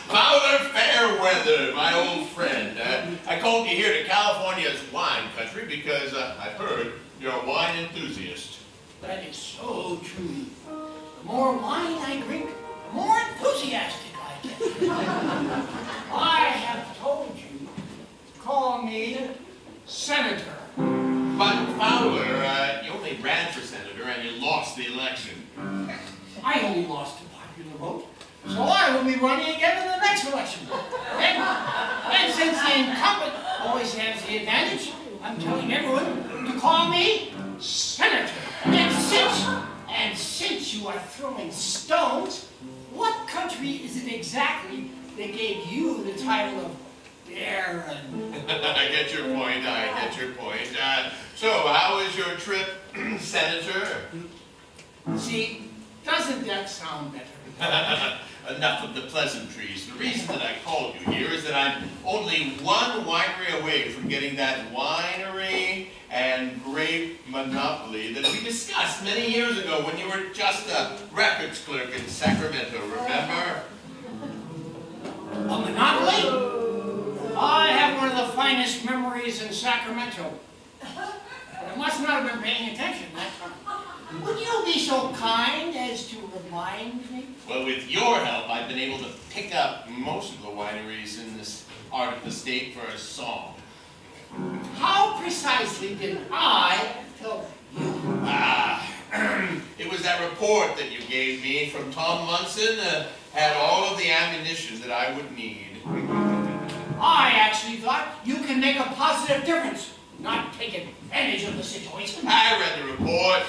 Fowler Fairweather, my old friend. I called you here to California's wine country because I've heard you're a wine enthusiast. That is so true. The more wine I drink, the more enthusiastic I get. I have told you to call me Senator. But Fowler, you only ran for senator and you lost the election. I only lost a popular vote, so I will be running again in the next election. And since the incumbent always has the advantage, I'm telling everyone to call me Senator. And since you are throwing stones, what country is it exactly that gave you the title of Baron? I get your point, so, how was your trip, Senator? See, doesn't that sound better? Enough of the pleasantries. The reason that I called you here is that I'm only one winery away from getting that winery and grape monopoly that we discussed many years ago when you were just a records clerk in Sacramento, remember? A monopoly? I have one of the finest memories in Sacramento. But I must not have been paying attention that time. Would you be so kind as to remind me? Well, with your help, I've been able to pick up most of the wineries in this part of the state for a song. How precisely did I help you? It was that report that you gave me from Tom Munson had all of the ammunition that I would need. I actually thought you can make a positive difference, not take advantage of the situation. I read the report.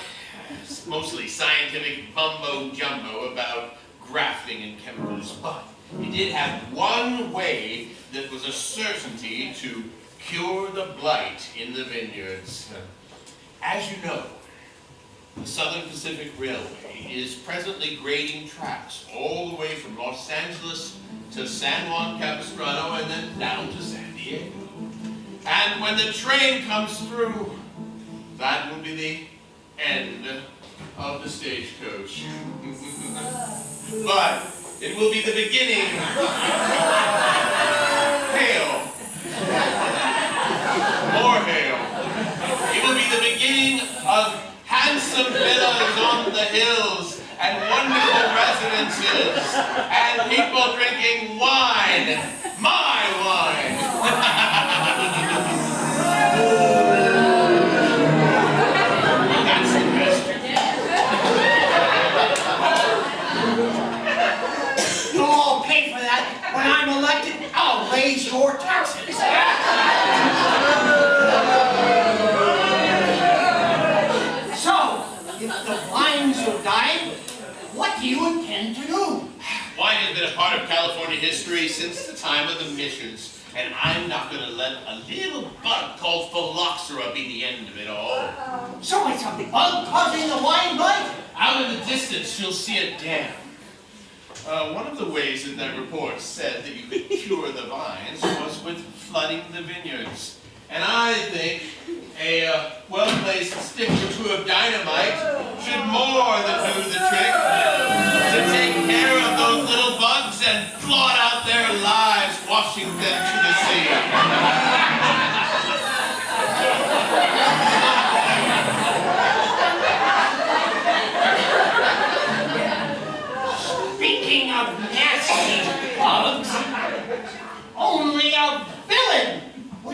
It's mostly scientific mumbo-jumbo about grafting and chemicals, but it did have one way that was a certainty to cure the blight in the vineyards. As you know, the Southern Pacific Railway is presently grading tracks all the way from Los Angeles to San Juan Capistrano and then down to San Diego. And when the train comes through, that will be the end of the stagecoach. But it will be the beginning. Hail. More hail. It will be the beginning of handsome villas on the hills and wonderful residences and people drinking wine. My wine. That's the best. You'll all pay for that. When I'm elected, I'll raise your taxes. So, if the vines are dying, what do you intend to do? Wine has been a part of California history since the time of the missions, and I'm not going to let a little bug called phylloxera be the end of it all. So it's a bug causing the wine blight? Out in the distance, you'll see a dam. One of the ways that that report said that you could cure the vines was with flooding the vineyards. And I think a well-placed stick or two of dynamite should more than do the trick to take care of those little bugs and blot out their lives, washing them to the sea.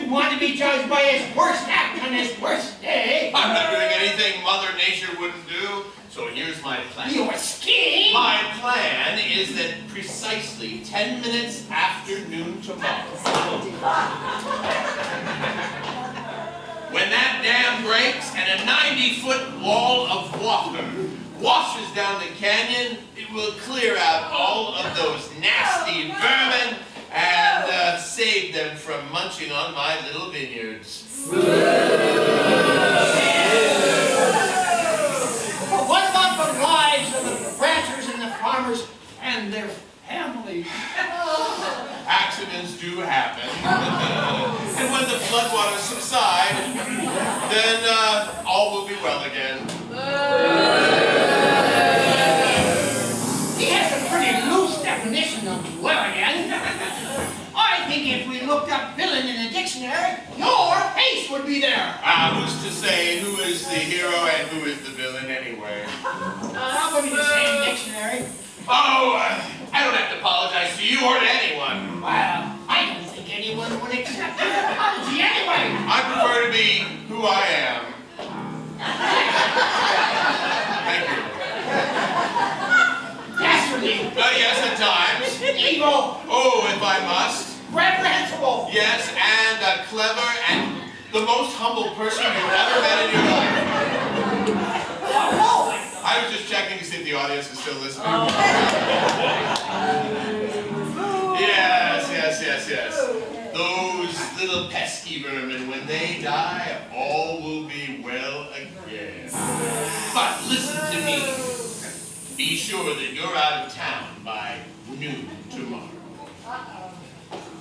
wouldn't want to be judged by his worst act on his worst day. I'm not doing anything Mother Nature wouldn't do, so here's my plan. Your scheme? My plan is that precisely 10 minutes after noon tomorrow, when that dam breaks and a 90-foot wall of water washes down the canyon, it will clear out all of those nasty vermin and save them from munching on my little vineyards. But what about the lives of the ranchers and the farmers and their families? Accidents do happen. And when the floodwaters subside, then all will be well again. He has a pretty loose definition of well again. I think if we looked up villain in a dictionary, your face would be there. Who's to say who is the hero and who is the villain anyway? Probably the same dictionary. Oh, I don't have to apologize to you or to anyone. Well, I don't think anyone would accept your apology anyway. I prefer to be who I am. Thank you. Dastardly. Yes, at times. Evil. Oh, if I must. Reprehensible. Yes, and clever and the most humble person you've ever met in your life. I was just checking to see if the audience is still listening. Yes. Those little pesky vermin, when they die, all will be well again. But listen to me. Be sure that you're out of town by noon tomorrow.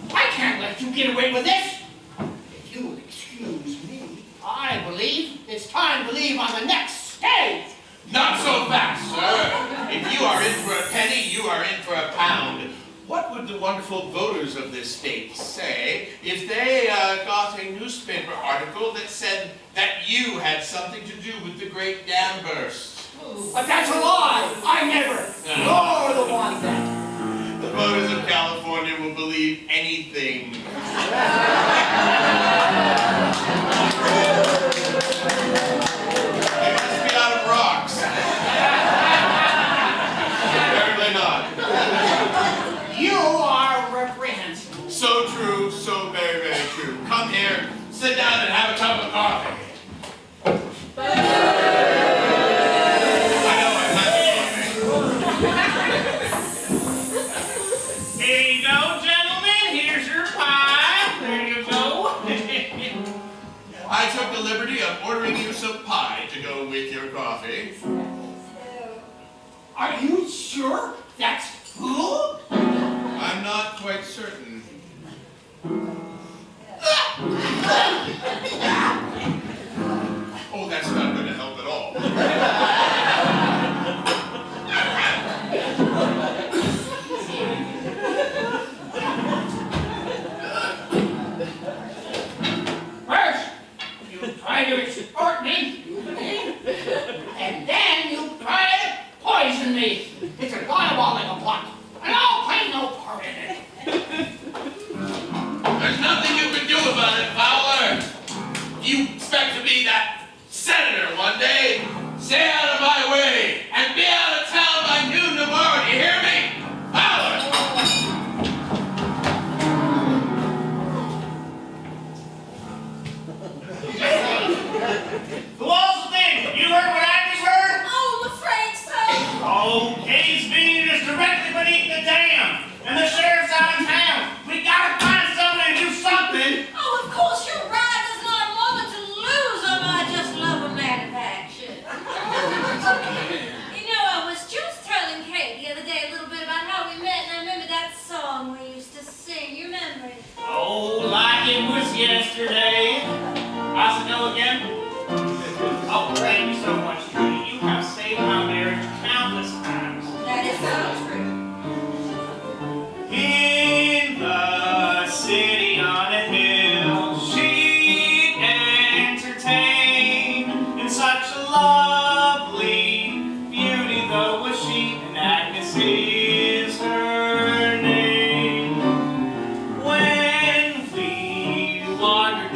I can't let you get away with this. If you will excuse me, I believe it's time to leave on the next stage. Not so fast, sir. If you are in for a penny, you are in for a pound. What would the wonderful voters of this state say if they got a newspaper article that said that you had something to do with the great dam burst? But that's a lie. I never. You're the one that. The voters of California will believe anything. They must be out of rocks. Apparently not. You are reprehensible. So true, so very, very true. Come here, sit down and have a cup of coffee. I know I've had coffee. Here you go, gentlemen. Here's your pie. There you go. I took the liberty of ordering you some pie to go with your coffee. Are you sure that's food? I'm not quite certain. Oh, that's not going to help at all. First, you try to extort me, and then you try to poison me. It's a diabolical plot, and I'll play no part in it. There's nothing you can do about it, Fowler. You expect to be that senator one day? Stay out of my way and be out of town by noon tomorrow. Do you hear me? Fowler! Who else think? You heard what I just heard? Oh, I'm afraid so. Oh, Hayes Vineyard is directly beneath the dam, and the sheriff's out of town. We gotta find something to do something. Oh, of course you're right. There's not a moment to lose on I Just Love a Man of Action. You know, I was just telling Kate the other day a little bit about how we met, and I remember that song we used to sing. You remember it? Oh, like it was yesterday. How's it go again? Oh, thank you so much, Trudy. You have saved my marriage countless times. That is so true. In the city on a hill, she entertained in such a lovely beauty, though was she, and Agnes is her name. When we wandered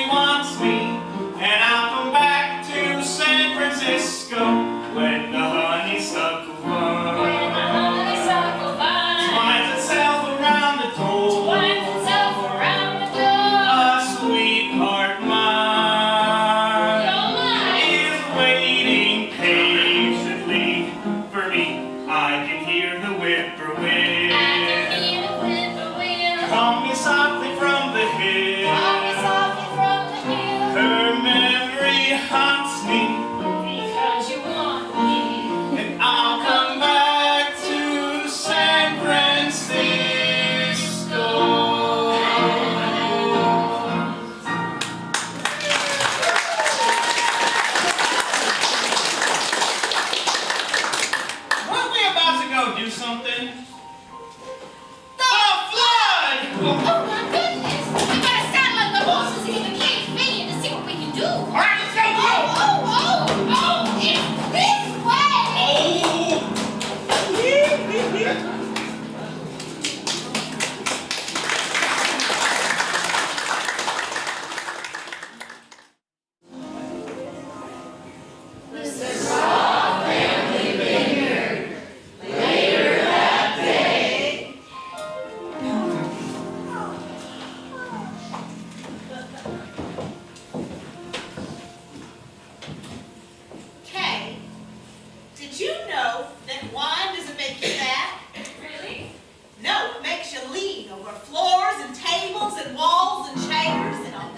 she wants me, and I'll come back to San Francisco when the honeysuckle vine twines itself around the door. A sweetheart mine is waiting patiently for me. I can hear the whippoorwill call me softly from the hill. Her memory haunts me, Because you want me. and I'll come back to San Francisco. Weren't we about to go do something? The flood! Oh my goodness! We gotta saddle up the horses and get the king's minion to see what we can do. All right, let's go! Oh! It's this way! Kay, did you know that wine doesn't make you fat? Really? No, it makes you lean over floors and tables and walls and chairs and all.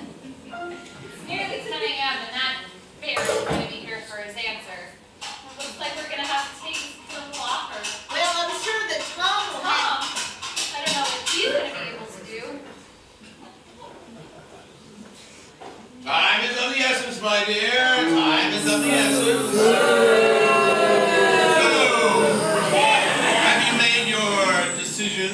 Nearly 10 a.m. and that bear's going to be here for his answer. Looks like we're going to have to take his political offer. Well, I'm sure that Tom will have. Tom, I don't know what he's going to be able to do. Time is of the essence, my dear. Time is of the essence. So, have you made your decision?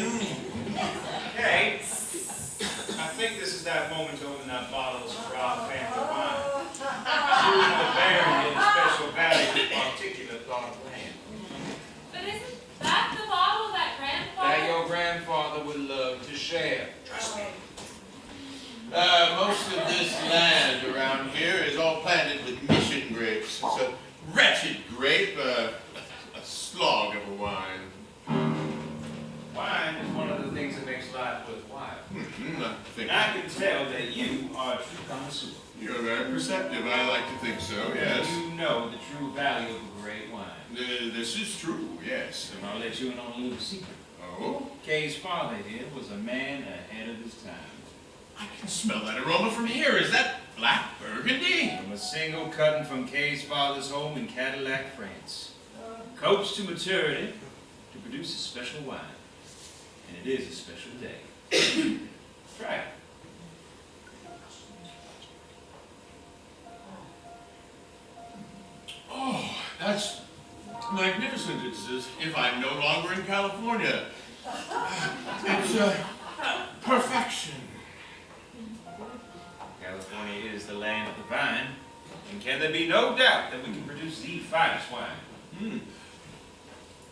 Okay. I think this is that moment to open that bottles of raw family wine. Choosing a bear in special value to particular thought of land. But isn't that the bottle that grandfather... That your grandfather would love to share. Trust me. Most of this land around here is all planted with mission grapes. It's a wretched grape, a slog of a wine. Wine is one of the things that makes life worthwhile. I think And I can tell that you are a true connoisseur. you're very perceptive. I like to think so, yes. You know the true value of a great wine. This is true, yes. And I'll let you in on a little secret. Oh, Kay's father here was a man ahead of his time. I can smell that aroma from here. Is that black burgundy? From a single cutting from Kay's father's home in Cadillac, France. Coached to maturity to produce a special wine. And it is a special day. Try it. Oh, that's magnificent. It's as if I'm no longer in California. It's perfection. California is the land of the vine. And can there be no doubt that we can produce the finest wine?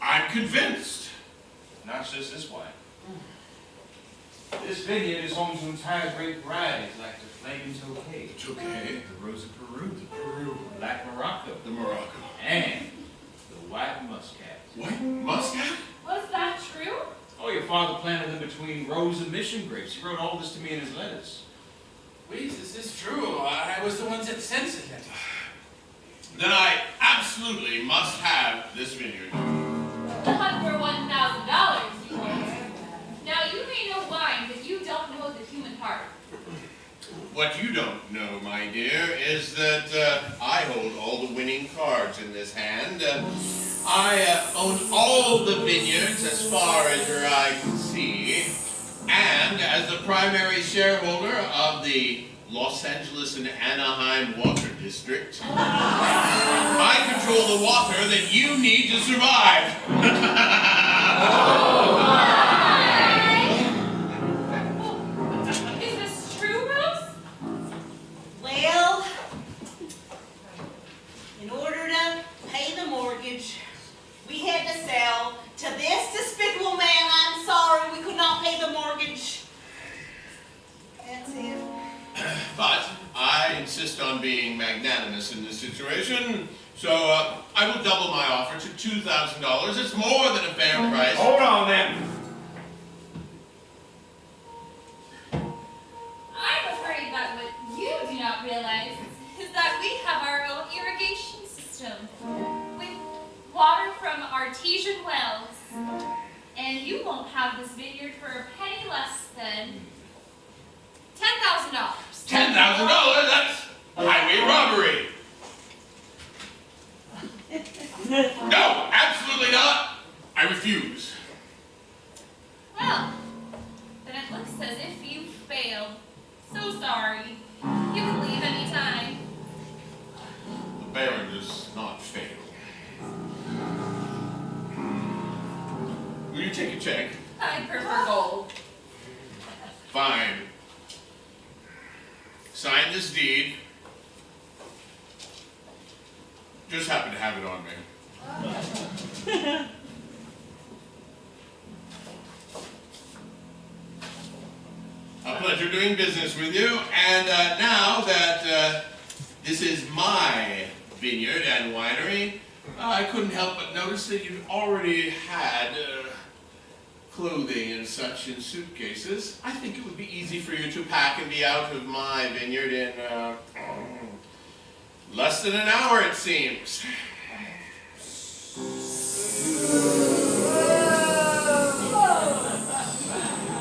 I'm convinced. Not just this wine. This vineyard is home to entire grape varieties like the Flaming Tokay, It's okay. the Rose of Peru, Peru, the Black Morocco, the Morocco. and the White Muscat. White muscat? Was that true? Oh, your father planted them between rows of mission grapes. He wrote all this to me in his letters. Wait, is this true? I was the one that censored it. Then I absolutely must have this vineyard. The hunt for $1,000, you know. Now, you may know wine, but you don't know the human heart. What you don't know, my dear, is that I hold all the winning cards in this hand. I own all the vineyards as far as your eye can see. And as the primary shareholder of the Los Angeles and Anaheim Water District, I control the water that you need to survive. Is this true, Rose? Well, in order to pay the mortgage, we had to sell to this despicable man. I'm sorry, we could not pay the mortgage. That's it. But insist on being magnanimous in this situation, so I will double my offer to $2,000. It's more than a fair price. Hold on then. I'm afraid that what you do not realize is that we have our own irrigation system with water from artesian wells. And you won't have this vineyard for a penny less than $10,000. $10,000? That's highway robbery. No, absolutely not. I refuse. Well, then it looks as if you failed. So sorry. You can leave any time. The Baron does not fail. Will you take a check? I prefer gold. Fine. Sign this deed. Just happen to have it on me. A pleasure doing business with you. And now that this is my vineyard and winery, I couldn't help but notice that you've already had clothing and such in suitcases. I think it would be easy for you to pack and be out of my vineyard in less than an hour, it seems.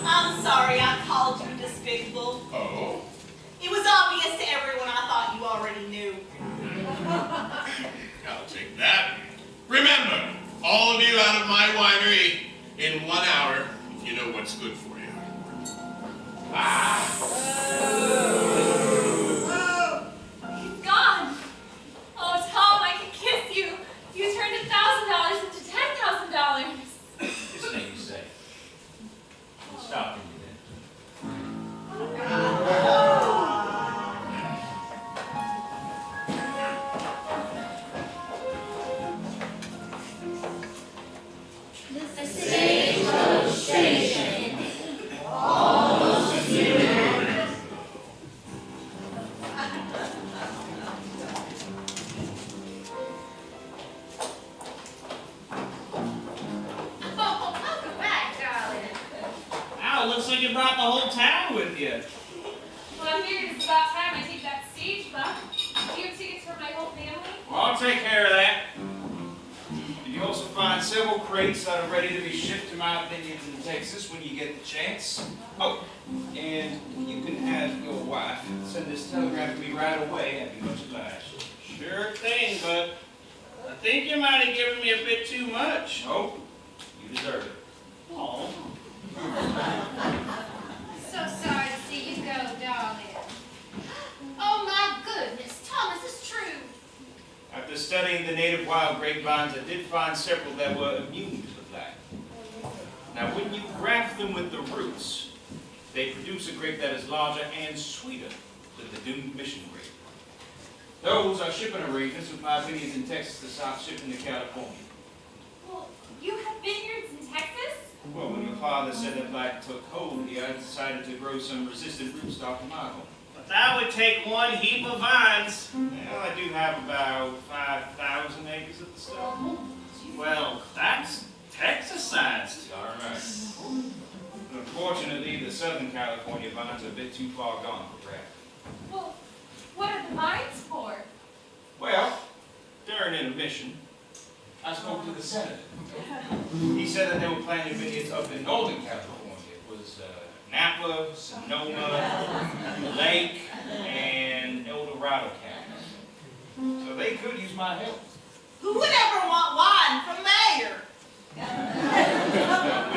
I'm sorry I called you despicable. Oh? It was obvious to everyone I thought you already knew. I'll take that. Remember, all of you out of my winery in 1 hour, if you know what's good for you. He's gone. Oh, Tom, I can kiss you. You turned $1,000 into $10,000. This thing you say. We'll stop in you The stagecoach station. Almost here. Oh, welcome back, darling. Wow, looks like you brought the whole town with you. Well, I figured it's about time I take that stage buck. Do you have tickets for my whole family? Well, I'll take care of that. And you also find several crates that are ready to be shipped to my vineyards in Texas when you get the chance. Oh, and you can have your wife send this telegram to me right away. I'd be much obliged. Sure thing, but I think you might have given me a bit too much. No, you deserve it. Oh. So sorry to see you go, darling. Oh my goodness, Thomas, it's true. After studying the native wild grapevines, I did find several that were immune to the plague. Now, when you graft them with the roots, they produce a grape that is larger and sweeter than the doomed mission grape. Those are shipping arrangements with my vineyards in Texas to start shipping to California. Well, you have vineyards in Texas? Well, when your father said that black took hold here, I decided to grow some resistant rootstock in my home. But that would take one heap of vines. Well, I do have about 5,000 acres of the stuff. Well, that's Texas-sized. All right. Unfortunately, the Southern California vines are a bit too far gone for graft. Well, what are the vines for? Well, during intermission, I spoke to the senator. He said that they were planting vineyards up in Northern California. It was Napa, Sonoma, Lake, and El Dorado counties. So they could use my help. Who would ever want wine from mayor?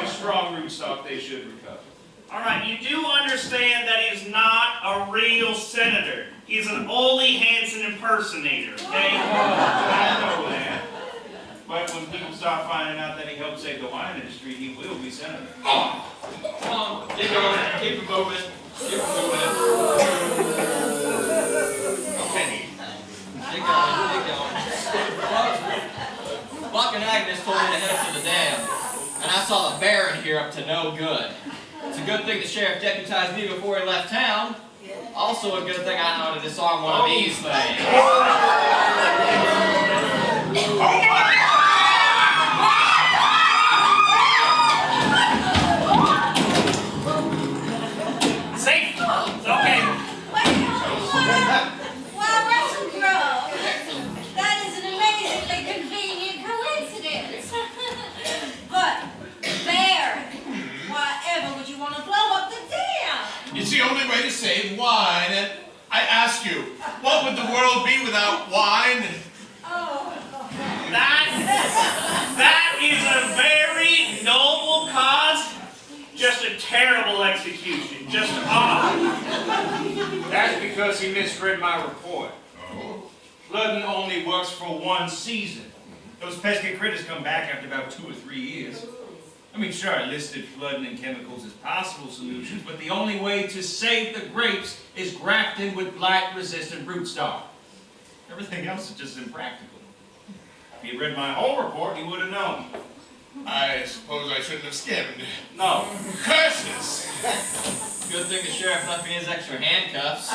With strong rootstock, they should recover. All right, you do understand that he's not a real senator. He's an Ole Hansen impersonator, okay? I know that. But when people start finding out that he helped save the wine industry, he will be senator. Oh! Come on, keep going, keep it moving, keep it moving. Okay. Keep going. Buck and Agnes told me to head up to the dam, and I saw the Baron here up to no good. It's a good thing the sheriff deputized me before he left town. Also a good thing I know how to disarm one of these things. Safe. It's okay. Why, Russian Grove, that is an amazingly convenient coincidence. But, Baron, why ever would you want to blow up the dam? It's the only way to save wine, and I ask you, what would the world be without wine? Oh. That is a very noble cause. Just a terrible execution. Just odd. That's because he misread my report. Oh? Flooding only works for one season. Those pesky critters come back after about 2 or 3 years. I mean, sure, I listed flooding and chemicals as possible solutions, but the only way to save the grapes is grafting with blight-resistant rootstock. Everything else is just impractical. If he had read my whole report, he would have known. I suppose I shouldn't have skimmed. No. Curses! Good thing the sheriff left me his extra handcuffs.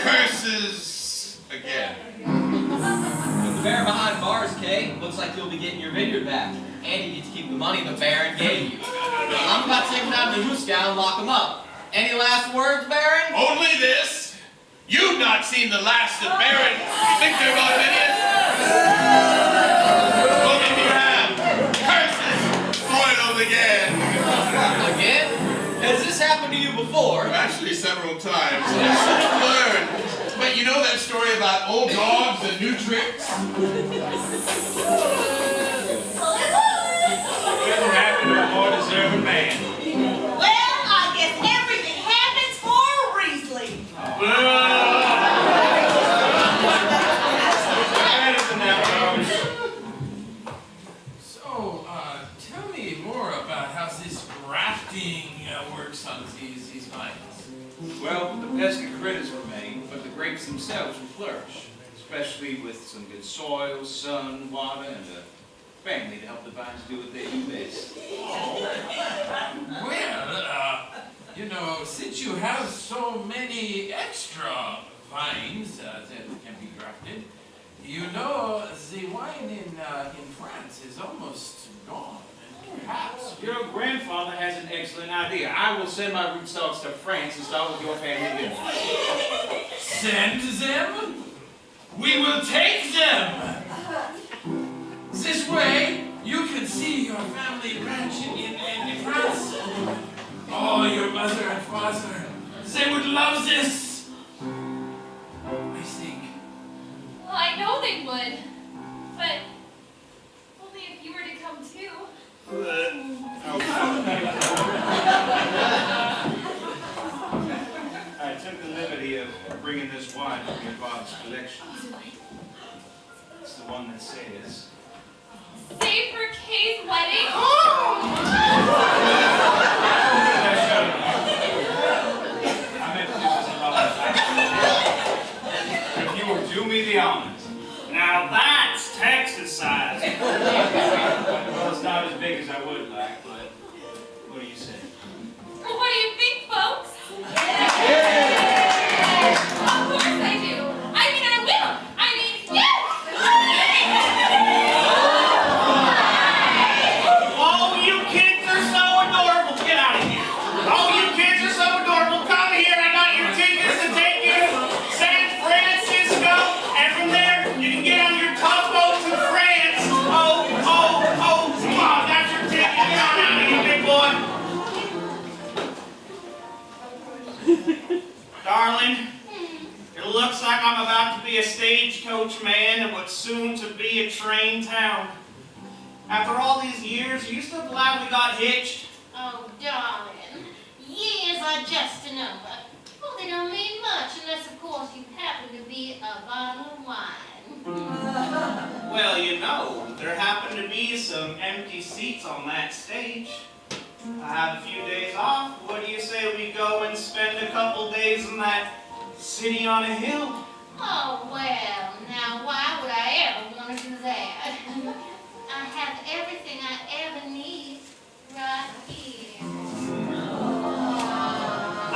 Curses again. With the Baron behind bars, Kay, looks like you'll be getting your vineyard back. And you get to keep the money the Baron gave you. I'm about to take him down to Huskow and lock him up. Any last words, Baron? Only this. You've not seen the last of Baron Victor Botinius. Well, if you have, curses foiled again. Again? Has this happened to you before? Actually, several times. I should have learned. But you know that story about old dogs and new tricks? Doesn't happen to a more deserving man. Well, I guess everything happens for a reason. Better than that, Rose. So, tell me more about how this grafting works on these vines. Well, the pesky critters remain, but the grapes themselves will flourish, especially with some good soil, sun, water, and a family to help the vines do what they do best. Well, since you have so many extra vines that can be grafted, you know, the wine in France is almost gone. And perhaps Your grandfather has an excellent idea. I will send my rootstocks to France and start with your family business. send them. We will take them. This way, you can see your family ranch in France. Oh, your mother and father, they would love this. I think. Well, I know they would. But only if you were to come too. I took the liberty of bringing this wine from your father's collection. It's the one that says... Save for Kay's wedding? I meant to do this in public. If you will do me the honors. Now that's Texas size. Well, it's not as big as I would like, but what do you say? Well, what do you think, folks? Of course I do. I mean, I will. I mean, yes! Oh, you kids are so adorable. Get out of here. Oh, you kids are so adorable. Come here. I got your tickets to take you to San Francisco. And from there, you can get on your tugboat to France. Oh, come on. That's your ticket. Get on out of here, big boy. Darling, it looks like I'm about to be a stagecoach man in what's soon to be a train town. After all these years, are you still glad we got hitched? Oh, darling, years are just a number. Well, they don't mean much unless, of course, you happen to be a bottle of wine. Well, you know, there happen to be some empty seats on that stage. I have a few days off. What do you say we go and spend a couple days in that city on a hill? Oh, well, now why would I ever want to do that? I have everything I ever need right here.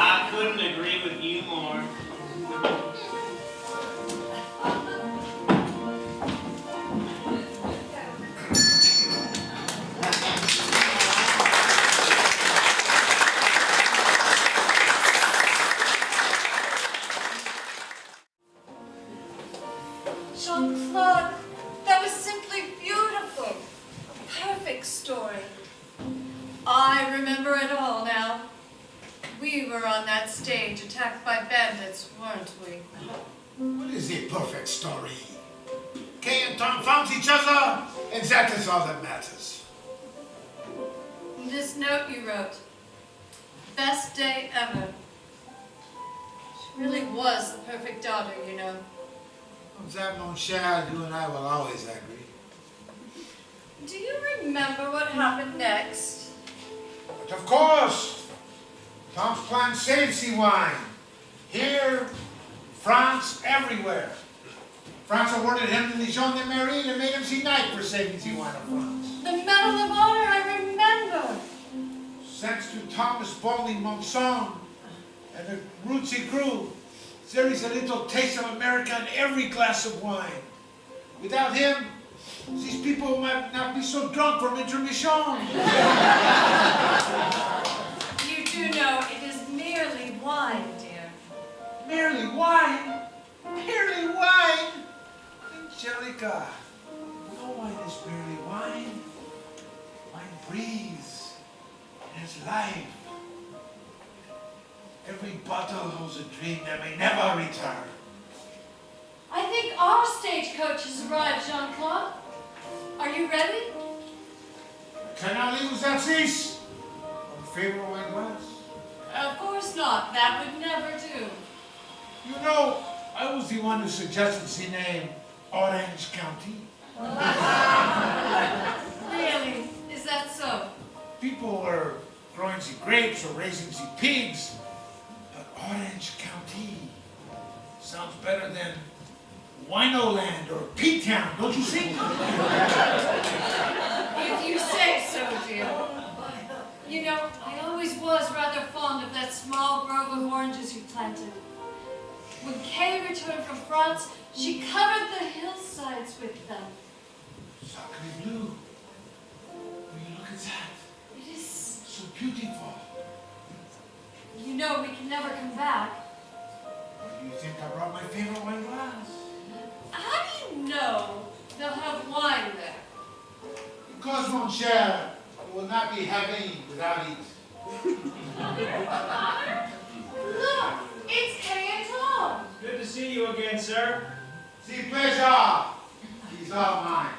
I couldn't agree with you more. Jean-Claude, that was simply beautiful. A perfect story. I remember it all now. We were on that stage attacked by bandits, weren't we? What is a perfect story? Kay and Tom found each other, and that is all that matters. This note you wrote, best day ever. She really was the perfect daughter, you know. Of that, mon cher, you and I will always agree. Do you remember what happened next? But of course, Tom's plan saves the wine. Here, France, everywhere. France awarded him the Legion de Mérite and made him the knight for saving the wine of France. The Medal of Honor, I remember. Thanks to Thomas Balding Monson and the Rootsy crew, there is a little taste of America in every glass of wine. Without him, these people might not be so drunk from intermission. You do know it is merely wine, dear. Merely wine? Merely wine? Angelica, no wine is merely wine. Wine breathes and has life. Every bottle holds a dream that may never return. I think our stagecoach has arrived, Jean-Claude. Are you ready? Can I leave without cease? On favor of my glass? Of course not. That would never do. You know, I was the one who suggested the name Orange County. Really? Is that so? People were growing the grapes or raising the pigs, but Orange County sounds better than Winoland or P-Town, don't you think? If you say so, dear. You know, I always was rather fond of that small grove of oranges you planted. When Kay returned from France, she covered the hillsides with them. Sacre bleu. Will you look at that? It is... So beautiful. You know we can never come back. Why do you think I brought my favorite wine glass? How do you know they'll have wine there? Because, mon cher, it will not be heavy without it. Look, it's Kay and Tom. Good to see you again, sir. See pleasure. He's all mine.